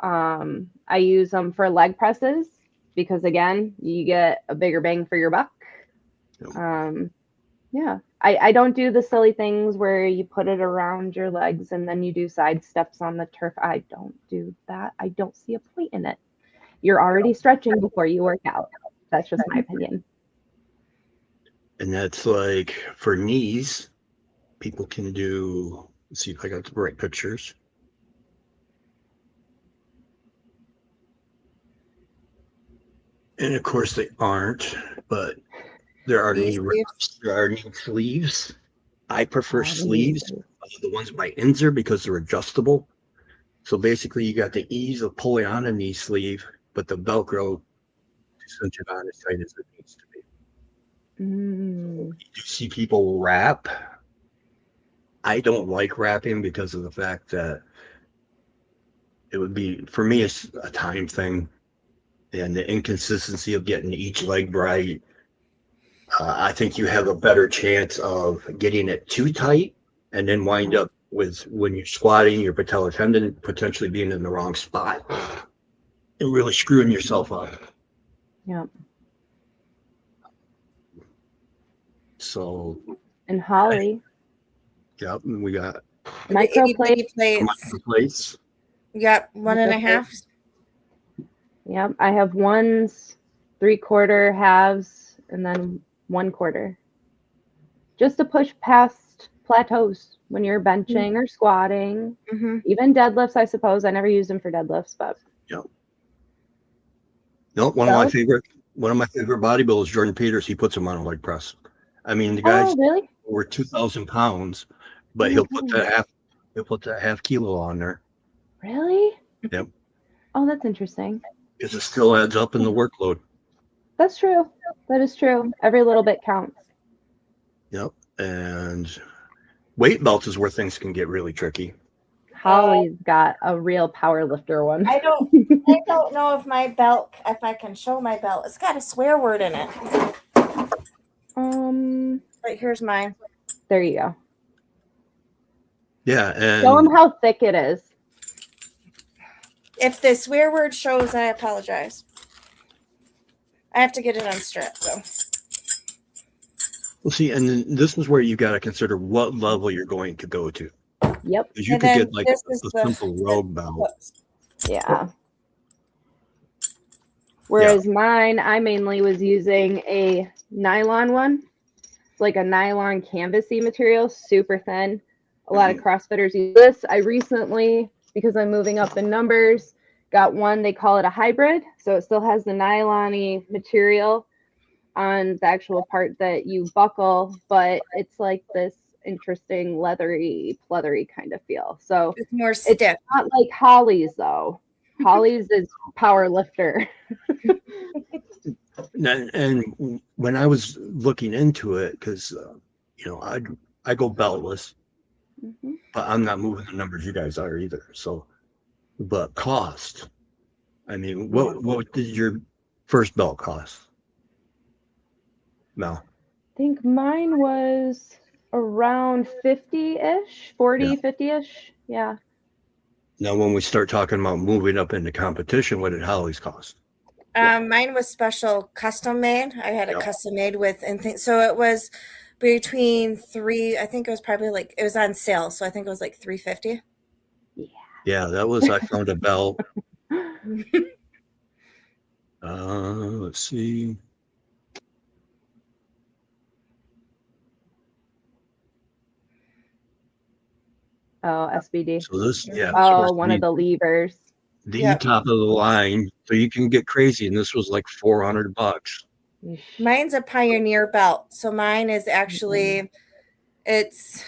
I use them for leg presses because, again, you get a bigger bang for your buck. Yeah, I don't do the silly things where you put it around your legs and then you do side steps on the turf. I don't do that. I don't see a point in it. You're already stretching before you work out. That's just my opinion. and that's like for knees, people can do. Let's see if I got the right pictures. And of course they aren't, but there are knee wraps, there are knee sleeves. I prefer sleeves, the ones by Inzer, because they're adjustable. So basically you got the ease of pulling on a knee sleeve, but the Velcro cinch it on as tight as it needs to be. You see people wrap. I don't like wrapping because of the fact that it would be, for me, it's a time thing and the inconsistency of getting each leg right. I think you have a better chance of getting it too tight and then wind up with, when you're squatting, your patellar tendon potentially being in the wrong spot and really screwing yourself up. Yeah. So. And Holli. Yep, we got micro plates. Yep, 1.5. Yep, I have 1s, 3/4, halves, and then 1/4. Just to push past plateaus when you're benching or squatting. Even deadlifts, I suppose. I never use them for deadlifts, but. Yep. No, one of my favorite bodybuilders, Jordan Peters, he puts them on a leg press. I mean, the guy's really? over 2,000 pounds, but he'll put that half kilo on there. Really? Yep. Oh, that's interesting. Because it still adds up in the workload. That's true. That is true. Every little bit counts. Yep. And weight belts is where things can get really tricky. Holli's got a real power lifter one. I don't know if my belt, if I can show my belt. It's got a swear word in it. Right, here's mine. There you go. Yeah, and show them how thick it is. If the swear word shows, I apologize. I have to get it unstrapped though. Well, see, and then this is where you got to consider what level you're going to go to. Yep. Because you could get like a simple rogue belt. Yeah. Whereas mine, I mainly was using a nylon one. It's like a nylon canvasy material, super thin. A lot of CrossFitters use this. I recently, because I'm moving up in numbers, got one, they call it a hybrid. So it still has the nylon-y material on the actual part that you buckle, but it's like this interesting leathery kind of feel. So it's more stiff. It's not like Holli's though. Holli's is power lifter. And when I was looking into it, because I go beltless, but I'm not moving the numbers you guys are either. So, but cost. I mean, what did your first belt cost? Mel? I think mine was around 50-ish, 40, 50-ish. Yeah. Now, when we start talking about moving up into competition, what did Holli's cost? Mine was special custom made. I had a custom made with, and so it was between I think it was probably like, it was on sale. So I think it was like $350. Yeah, that was, I found a belt. Let's see. Oh, SBD. So this, Oh, one of the levers. The top of the line. So you can get crazy. And this was like $400. Mine's a Pioneer belt. So mine is actually, it's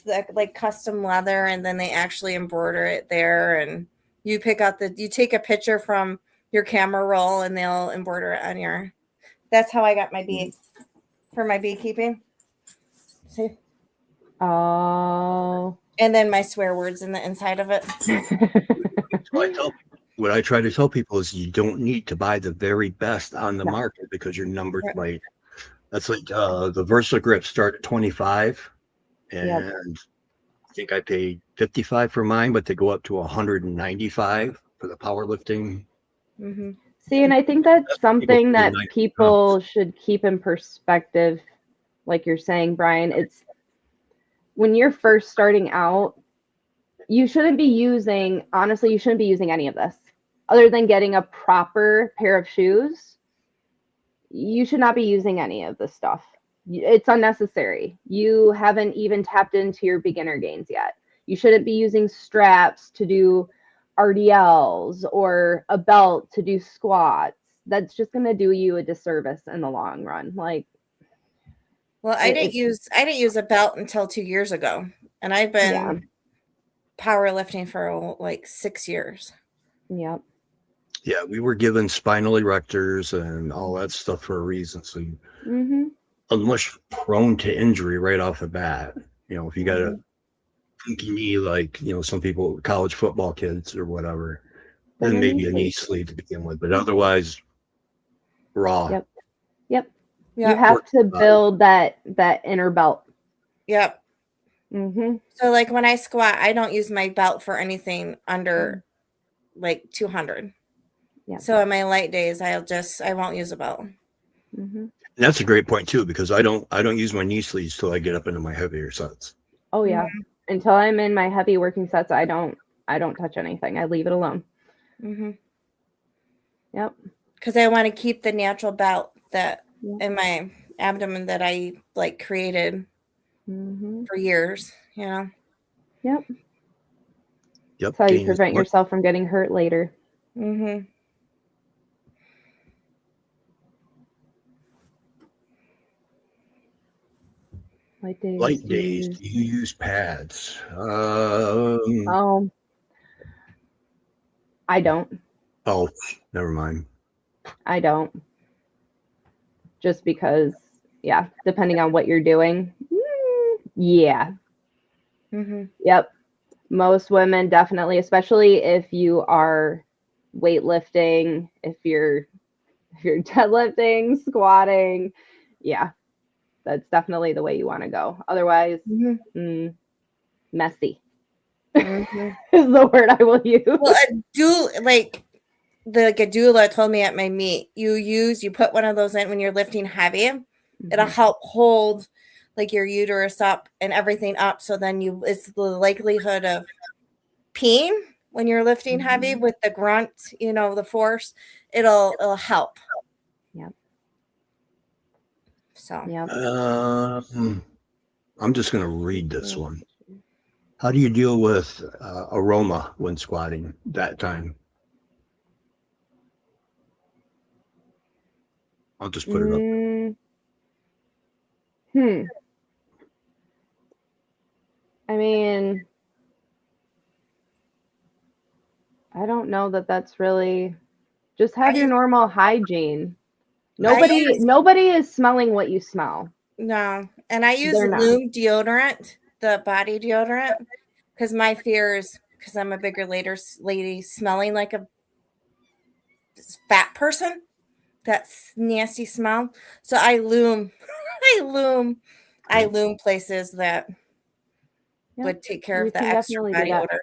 like custom leather, and then they actually embroider it there, and you pick out you take a picture from your camera roll and they'll embroider it on your. That's how I got my bee for my beekeeping. See? Oh. And then my swear words in the inside of it. What I try to tell people is you don't need to buy the very best on the market because your numbers might. That's like the Versa grips start at 25, and I think I paid 55 for mine, but they go up to 195 for the powerlifting. Mm-hmm. See, and I think that's something that people should keep in perspective. Like you're saying, Brian, it's when you're first starting out, you shouldn't be using any of this other than getting a proper pair of shoes. You should not be using any of this stuff. It's unnecessary. You haven't even tapped into your beginner gains yet. You shouldn't be using straps to do RDLs or a belt to do squats. That's just going to do you a disservice in the long run. Like, well, I didn't use a belt until 2 years ago, and I've been powerlifting for like 6 years. Yep. Yeah, we were given spinal erectors and all that stuff for a reason. So unless you're prone to injury right off the bat, if you got a funky knee, like, some people, college football kids or whatever, then maybe a knee sleeve to begin with. But otherwise, raw. Yep. You have to build that inner belt. Yep. So like when I squat, I don't use my belt for anything under like 200. Yeah. So on my light days, I won't use a belt. And that's a great point too, because I don't use my knee sleeves till I get up into my heavier sets. Oh yeah. Until I'm in my heavy working sets, I don't touch anything. I leave it alone. Yep. Because I want to keep the natural belt that in my abdomen that I like created for years, Yep. That's how you prevent yourself from getting hurt later. Light days. Do you use pads? I don't. Oh, never mind. I don't. Just because, depending on what you're doing. Yep. Most women definitely, especially if you are weightlifting, if you're deadlifting, squatting, that's definitely the way you want to go. Otherwise, messy is the word I will use. Well, a doula told me at my meet, you put one of those in when you're lifting heavy. It'll help hold like your uterus up and everything up. So then it's the likelihood of peeing when you're lifting heavy with the grunt, the force, it'll help. Yep. So, I'm just going to read this one. How do you deal with aroma when squatting that time? I'll just put it up. I mean, I don't know that's really, just have your normal hygiene. Nobody is smelling what you smell. No. And I use Lume deodorant the body deodorant because my fear is because I'm a bigger lady smelling like a fat person. That nasty smell. So I loom places that would take care You of the can extra definitely do body that. odor.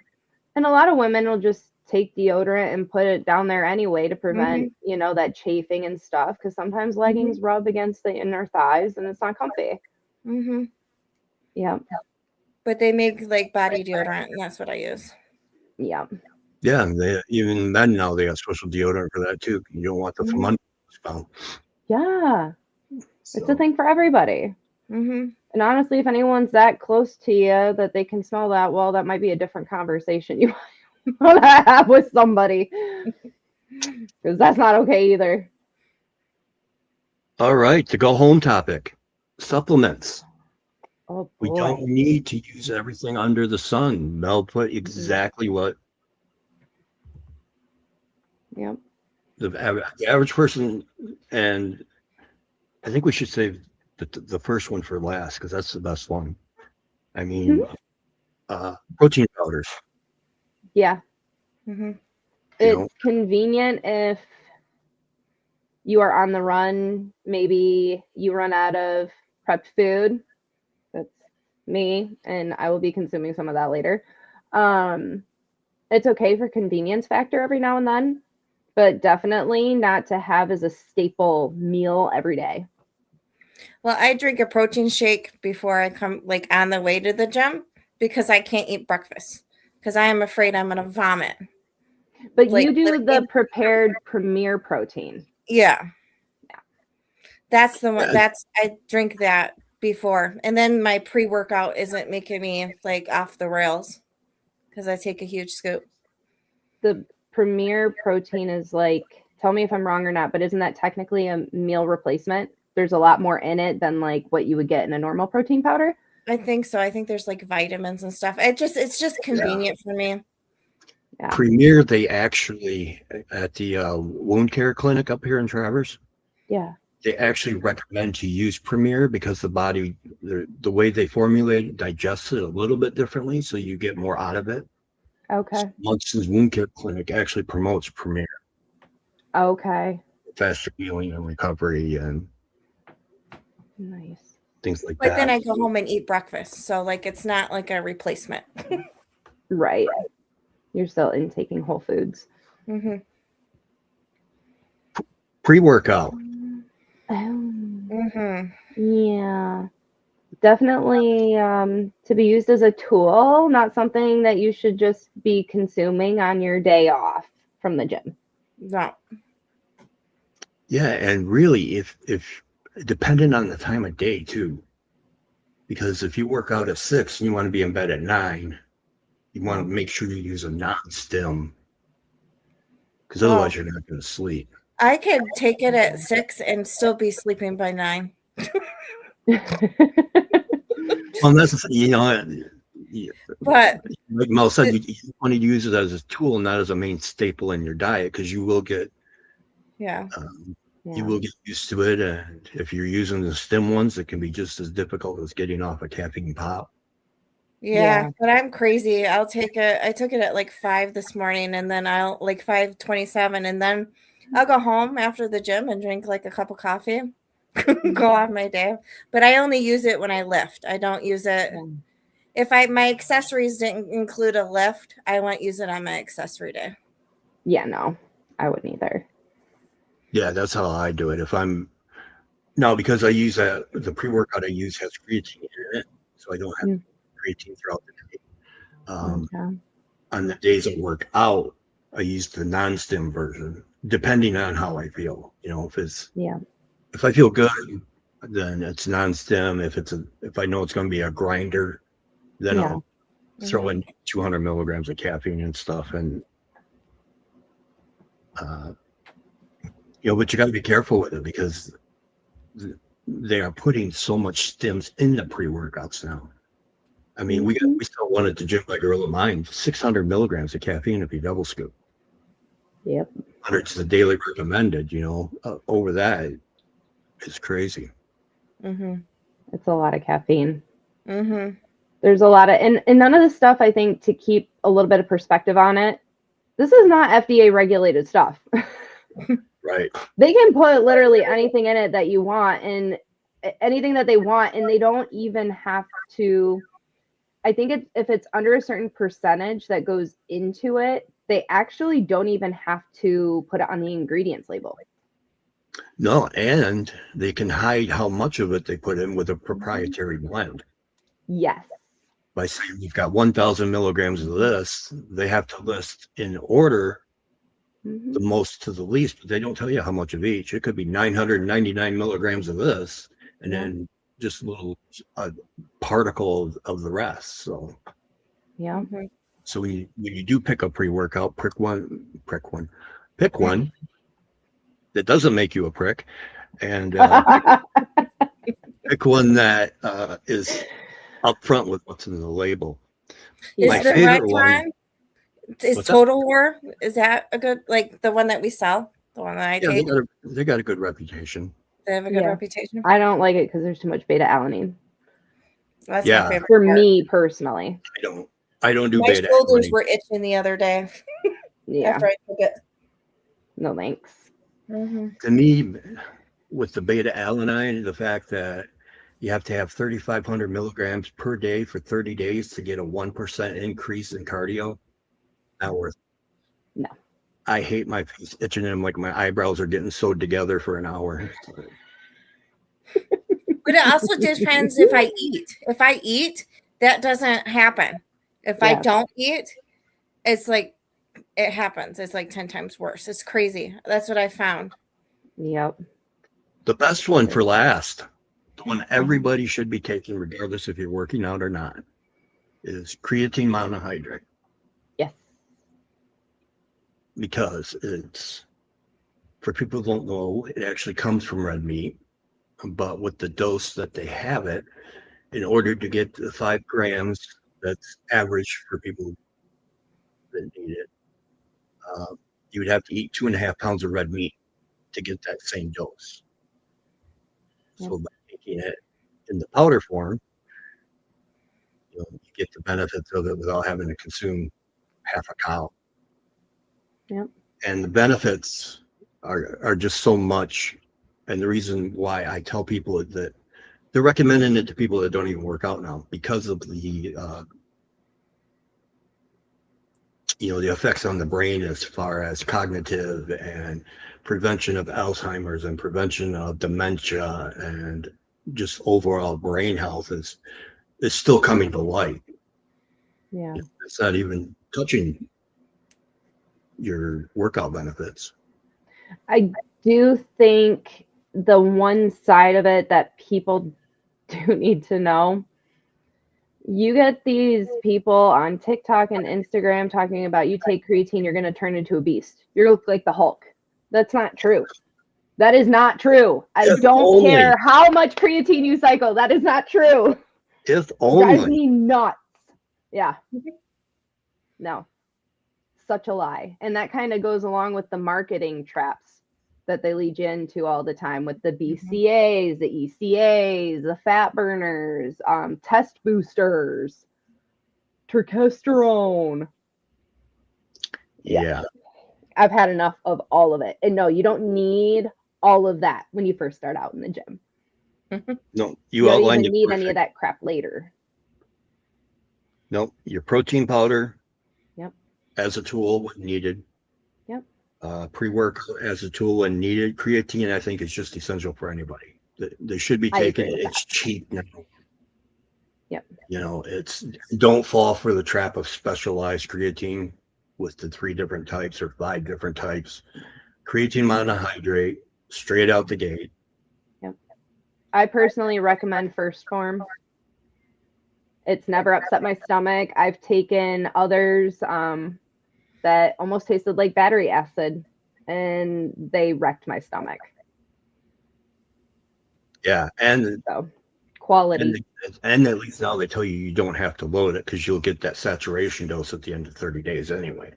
And a lot of women will just take deodorant and put it down there anyway to prevent, Mm-hmm. you know, that chafing and stuff. Because sometimes leggings rub against the inner thighs and it's not comfy. Mm-hmm. Yeah. But they make like body deodorant, and that's what I use. Yeah. Yeah, even men now they got special deodorant for that too. You don't want the from under smell. Yeah. So, It's a thing for everybody. Mm-hmm. And honestly, if anyone's that close to you that they can smell that, well, that might be a different conversation you want to have with somebody. Because that's not okay either. all right, to go home topic. Supplements. Oh, We boy. don't need to use everything under the sun. Mel put exactly what Yep. the average person, and I think we should save the first one for last because that's the best one. I mean, protein powders. Yeah. Mm-hmm. It's convenient if you are on the run. Maybe you run out of prepped food. That's me, and I will be consuming some of that later. It's okay for convenience factor every now and then, but definitely not to have as a staple meal every day. Well, I drink a protein shake before I come, like on the way to the gym, because I can't eat breakfast because I am afraid I'm going to vomit. But Like, you do literally- the prepared Premier protein. Yeah. That's the one. I drink that before. And then my pre-workout isn't making me like off the rails because I take a huge scoop. The Premier protein is like, tell me if I'm wrong or not, but isn't that technically a meal replacement? There's a lot more in it than like what you would get in a normal protein powder. I think so. I think there's like vitamins and stuff. It's just convenient for me. Yeah. Premier, they actually at the wound care clinic up here in Traverse. Yeah. They actually recommend to use Premier because the body, the way they formulate it, digests it a little bit differently, so you get more out of it. Okay. Munson's Wound Care Clinic actually promotes Premier. Okay. Faster healing and recovery and Nice. things like But that. then I go home and eat breakfast. So like it's not like a replacement. Right. You're still intaking whole foods. Mm-hmm. Pre-workout. Mm-hmm. Yeah. Definitely to be used as a tool, not something that you should just be consuming on your day off from the gym. No. Yeah, and really, if dependent on the time of day too, because if you work out at 6 and you want to be in bed at 9, you want to make sure you use a non-stim, because otherwise you're not going to sleep. I could take it at 6 and still be sleeping by 9. Well, that's But like Mel said, you want to use it as a tool, not as a main staple in your diet, because you will get yeah. you will get used to it, and if you're using the stim ones, it can be just as difficult as getting off a caffeine pop. Yeah, but I'm crazy. I'll take it. I took it at like 5 this morning, and then I'll like 5:27, and then I'll go home after the gym and drink like a cup of coffee, go off my day. But I only use it when I lift. I don't use it if my accessories didn't include a lift. I won't use it on my accessory day. Yeah, no, I wouldn't either. Yeah, that's how I do it. Because I use the pre-workout I use has creatine in it, so I don't have creatine throughout the day. On the days I work out, I use the non-stim version, depending on how I feel. If I feel good, then it's non-stim. If I know it's going to be a grinder, then I'll throw in 200 milligrams of caffeine and stuff. And but you got to be careful with it because they are putting so much stims in the pre-workouts now. I mean, we still wanted to gym by a girl of mine, 600 milligrams of caffeine if you double scoop. Yep. 100 is the daily recommended, over that, it's crazy. It's a lot of caffeine. Mm-hmm. There's a lot of, and none of this stuff, I think, to keep a little bit of perspective on it, this is not FDA regulated stuff. Right. They can put literally anything in it that you want and anything that they want, and they don't even have to. I think if it's under a certain percentage that goes into it, they actually don't even have to put it on the ingredients label. No, and they can hide how much of it they put in with a proprietary blend. Yes. By saying you've got 1,000 milligrams of this, they have to list in order the most to the least, but they don't tell you how much of each. It could be 999 milligrams of this, and then just a little particle of the rest. So, yeah. So when you do pick a pre-workout, pick one that doesn't make you a prick, and pick one that is upfront with what's in the label. Is My the favorite red one one? Is What's that? Total War? Is that a good, like the one that we sell? The one that I Yeah, take? they got a good reputation. They have a good reputation. I don't like it because there's too much beta alanine. That's Yeah. my favorite. For part. me personally. I don't do My beta shoulders alanine. were itching the other day Yeah. after I took it. No thanks. To me, with the beta alanine, the fact that you have to have 3,500 milligrams per day for 30 days to get a 1% increase in cardio, not worth it. No. I hate my face itching and like my eyebrows are getting sewed together for an hour. But it also depends if I eat. If I eat, that doesn't happen. If I don't eat, it's like it happens. It's like 10 times worse. It's crazy. That's what I found. Yep. The best one for last, the one everybody should be taking, regardless if you're working out or not, is creatine monohydrate. Yes. Because it's, for people who don't know, it actually comes from red meat, but with the dose that they have it, in order to get the 5 grams that's average for people that need it, you would have to eat 2.5 pounds of red meat to get that same dose. So by making it in the powder form, you get the benefits of it without having to consume half a cow. Yep. And the benefits are just so much. And the reason why I tell people that they're recommending it to people that don't even work out now because of the the effects on the brain as far as cognitive and prevention of Alzheimer's and prevention of dementia and just overall brain health is still coming to light. Yeah. It's not even touching your workout benefits. I do think the one side of it that people do need to know, you get these people on TikTok and Instagram talking about you take creatine, you're going to turn into a beast. You look like the Hulk. That's not true. That is not true. I don't care how much creatine you cycle. That is not true. If It drives only. me nuts. Yeah. No. Such a lie. And that kind of goes along with the marketing traps that they lead you into all the time with the BCAs, the ECAs, the fat burners, test boosters, testosterone. Yeah. I've had enough of all of it. And no, you don't need all of that when you first start out in the gym. No, you don't even need any of that crap later. No, your protein powder. Yep. As a tool when needed. Yep. Pre-workout as a tool when needed. Creatine, I think, is just essential for anybody. They should be taking it. It's cheap now. Yep. Don't fall for the trap of specialized creatine with the 3 different types or 5 different types. Creatine monohydrate, straight out the gate. Yep. I personally recommend first form. It's never upset my stomach. I've taken others that almost tasted like battery acid, and they wrecked my stomach. Yeah, and so quality. And at least now they tell you don't have to load it because you'll get that saturation dose at the end of 30 days anyway.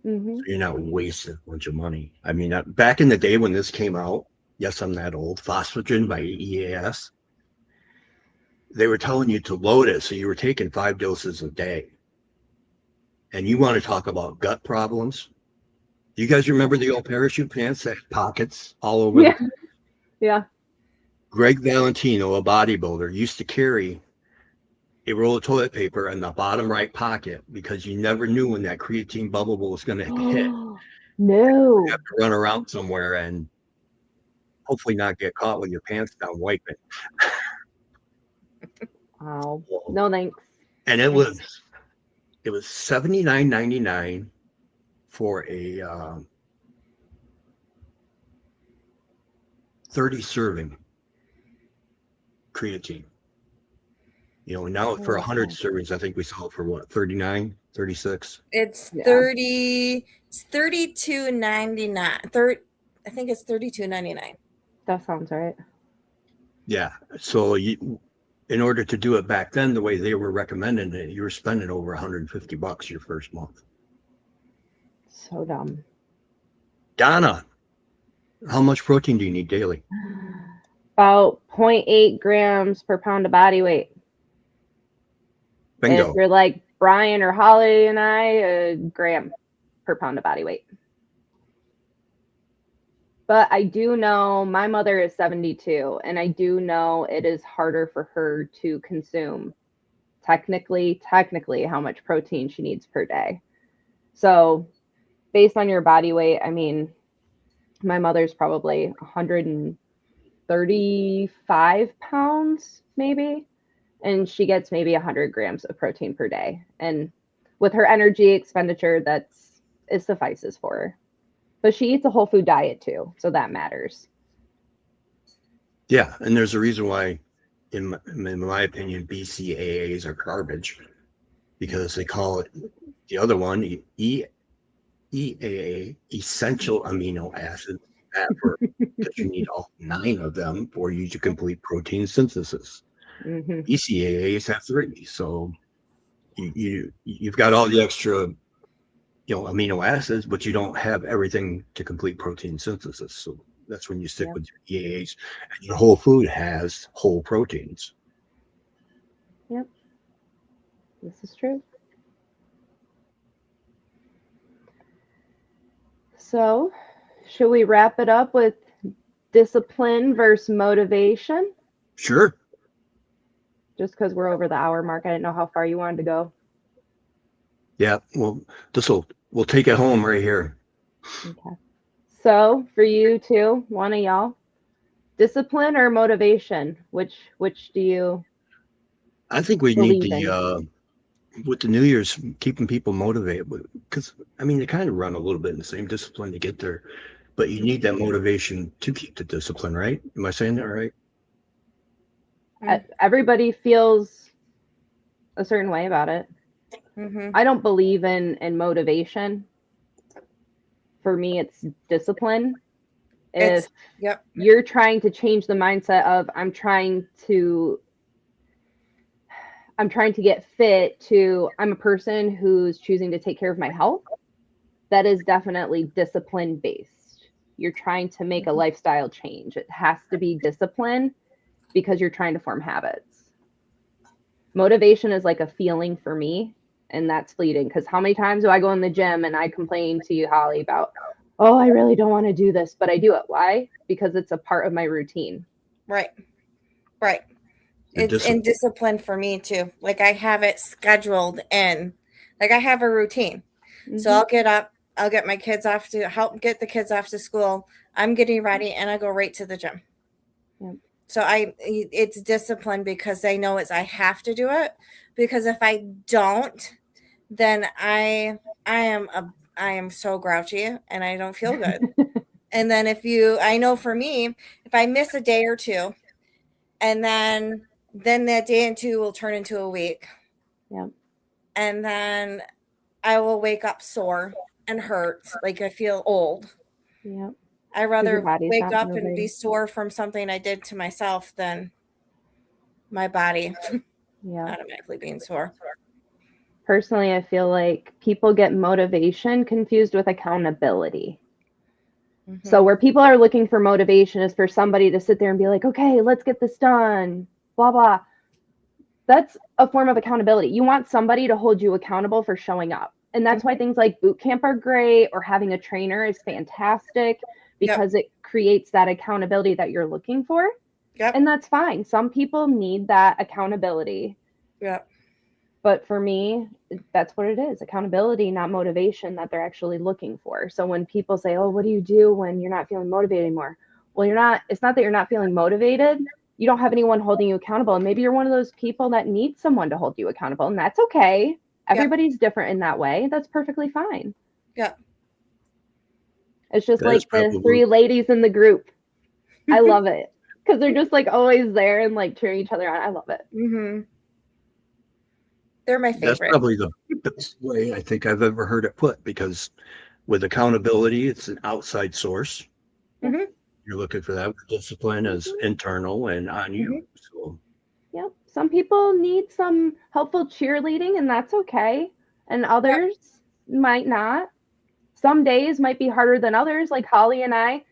Mm-hmm. So you're not wasting a bunch of money. I mean, back in the day when this came out, yes, I'm that old, Phosphagen by EAS. they were telling you to load it, so you were taking 5 doses a day. And you want to talk about gut problems? You guys remember the old parachute pants that had pockets all over? Yeah. Yeah. Greg Valentino, a bodybuilder, used to carry a roll of toilet paper in the bottom right pocket because you never knew when that creatine bubble was going to hit. No. You have to run around somewhere and hopefully not get caught with your pants down wiping. Wow. No thanks. And it was $79.99 for a 30 serving creatine. You know, now for 100 servings, I think we sell it for what, 39, 36? It's 30, it's $32.99. I think it's $32.99. That sounds right. Yeah. So in order to do it back then, the way they were recommending it, you were spending over $150 your first month. So dumb. Donna, how much protein do you need daily? About 0.8 grams per pound of body weight. Bingo. If you're like Brian or Holly and I, a gram per pound of body weight. But I do know my mother is 72, and I do know it is harder for her to consume technically how much protein she needs per day. So based on your body weight, I mean, my mother's probably 135 pounds, maybe. And she gets maybe 100 grams of protein per day. And with her energy expenditure, it suffices for her. But she eats a whole food diet too, so that matters. Yeah, and there's a reason why, in my opinion, BCAAs are garbage, because they call it the other one EAA, essential amino acids, because you need all 9 of them for you to complete protein synthesis. Mm-hmm. BCAAs have 3, so you've got all the extra, amino acids, but you don't have everything to complete protein synthesis. So that's when you stick with your EAAs, and your whole food has whole proteins. Yep, this is true. So, should we wrap it up with discipline versus motivation? Sure. Just because we're over the hour mark, I didn't know how far you wanted to go. Yeah, well, we'll take it home right here. Okay. So, for you two, one of y'all, discipline or motivation? Which do you? I think we need with the New Year's, keeping people motivated, because they kind of run a little bit in the same discipline to get there, but you need that motivation to keep the discipline, right? Am I saying that right? Everybody feels a certain way about it. Mm-hmm. I don't believe in motivation. For me, it's discipline. If you're trying to change the mindset of I'm trying to get fit to I'm a person who's choosing to take care of my health, that is definitely discipline based. You're trying to make a lifestyle change. It has to be discipline because you're trying to form habits. Motivation is like a feeling for me, and that's fleeting, because how many times do I go in the gym and I complain to you, Holly, about, oh, I really don't want to do this, but I do it. Why? Because it's a part of my routine. Right. It's in discipline for me too. Like I have it scheduled in. Like I have a routine. Mm-hmm. So I'll get up, I'll get my kids off to help get the kids off to school. I'm getting ready and I go right to the gym. Yep. So it's discipline because I know I have to do it, because if I don't, then I am so grouchy and I don't feel good. And then I know for me, if I miss a day or two, and then that day and two will turn into a week. Yeah. And then I will wake up sore and hurt, like I feel old. Yeah. I'd rather wake up and be sore from something I did to myself than my body automatically being sore. Personally, I feel like people get motivation confused with accountability. Mm-hmm. So where people are looking for motivation is for somebody to sit there and be like, okay, let's get this done, blah, blah. that's a form of accountability. You want somebody to hold you accountable for showing up. And that's why things like boot camp are great, or having a trainer is fantastic, because it creates that accountability that you're looking for. Yep. And that's fine. Some people need that accountability. Yep. But for me, that's what it is. Accountability, not motivation, that they're actually looking for. So when people say, oh, what do you do when you're not feeling motivated anymore? Well, it's not that you're not feeling motivated. You don't have anyone holding you accountable. And maybe you're one of those people that need someone to hold you accountable. And that's okay. Everybody's different in that way. That's perfectly fine. Yeah. It's just like the 3 ladies in the group. I love it. Because they're just like always there and like cheering each other on. I love it. Mm-hmm. They're my favorite. That's probably the best way I think I've ever heard it put, because with accountability, it's an outside source. Mm-hmm. You're looking for that. Discipline is internal and on you. So, yep. Some people need some helpful cheerleading, and that's okay. And others might not. Some days might be harder than others, like Holly and I.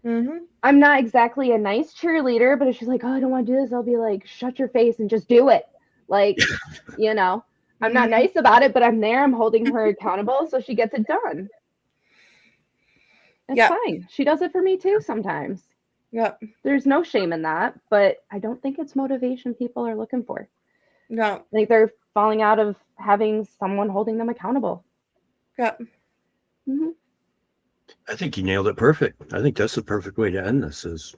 Mm-hmm. I'm not exactly a nice cheerleader, but if she's like, oh, I don't want to do this, I'll be like, shut your face and just do it. Like, you know, I'm not nice about it, but I'm there. I'm holding her accountable, so she gets it done. It's fine. She does it for me too sometimes. Yep. There's no shame in that, but I don't think it's motivation people are looking for. No. I think they're falling out of having someone holding them accountable. Yep. Mm-hmm. I think you nailed it perfect. I think that's the perfect way to end this, is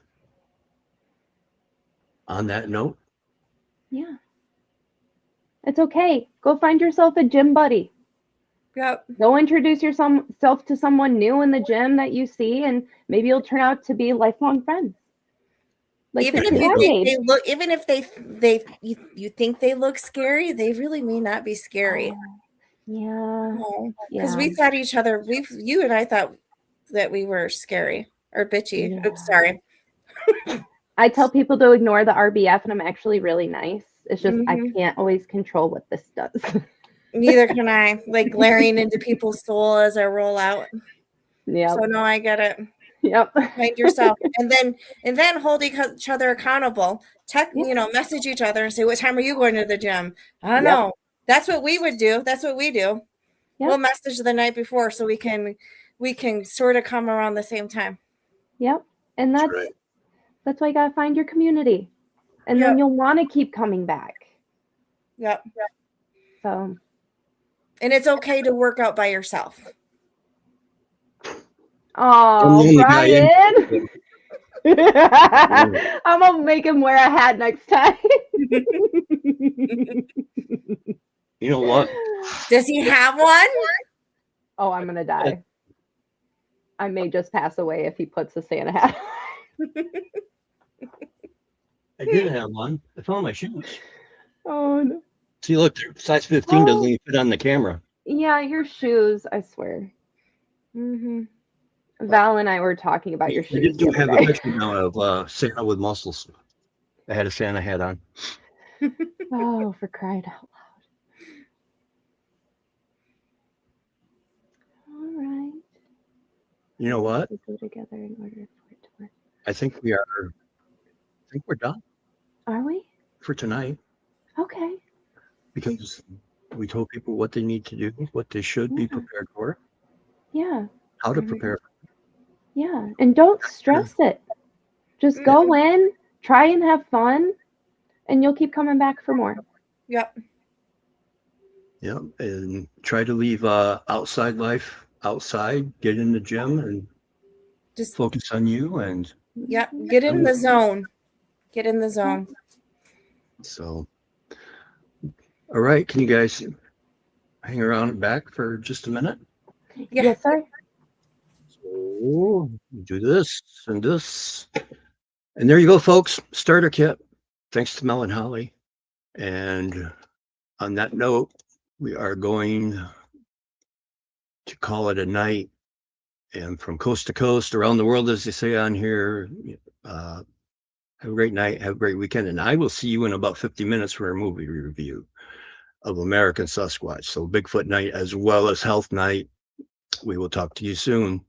on that note. Yeah. It's okay. Go find yourself a gym buddy. Yep. Go introduce yourself to someone new in the gym that you see, and maybe you'll turn out to be lifelong friends. Like even if you think they look scary, they really may not be scary. Yeah. Because we thought you and I thought that we were scary or bitchy. Yeah. Oops, sorry. I tell people to ignore the RBF, and I'm actually really nice. It's just I can't always control what this does. Neither can I. Like glaring into people's soul as I roll out. Yeah. So no, I get it. Yep. Find yourself, and then hold each other accountable. Message each other and say, what time are you going to the gym? I don't know. That's what we would do. That's what we do. Yep. We'll message the night before so we can sort of come around the same time. Yep. And that's why you gotta find your community. And then you'll want to keep coming back. Yep. So, and it's okay to work out by yourself. Oh, Brian. I'm gonna make him wear a hat next time. You know what? Does he have one? Oh, I'm gonna die. I may just pass away if he puts a Santa hat. I did have one. I found my shoes. Oh no. See, look, size 15 doesn't even fit on the camera. Yeah, your shoes, I swear. Mm-hmm. Val and I were talking about your shoes. I do have a picture now of Santa with muscles. I had a Santa hat on. Oh, for crying out loud. All right. You know what? We go together in order for it to work. I think we're done. Are we? For tonight. Okay. Because we told people what they need to do, what they should be prepared for. Yeah. How to prepare. Yeah. And don't stress it. Just go in, try and have fun, and you'll keep coming back for more. Yep. Yep. And try to leave outside life outside, get in the gym and just focus on you and get in the zone. Get in the zone. So, all right. Can you guys hang around and back for just a minute? Yeah. Yes, sir. So, do this and this. And there you go, folks. Starter kit. Thanks to Mel and Holly. And on that note, we are going to call it a night. And from coast to coast, around the world, as they say on here, have a great night, have a great weekend. And I will see you in about 50 minutes for a movie review of American Sasquatch. So Bigfoot night as well as health night. We will talk to you soon.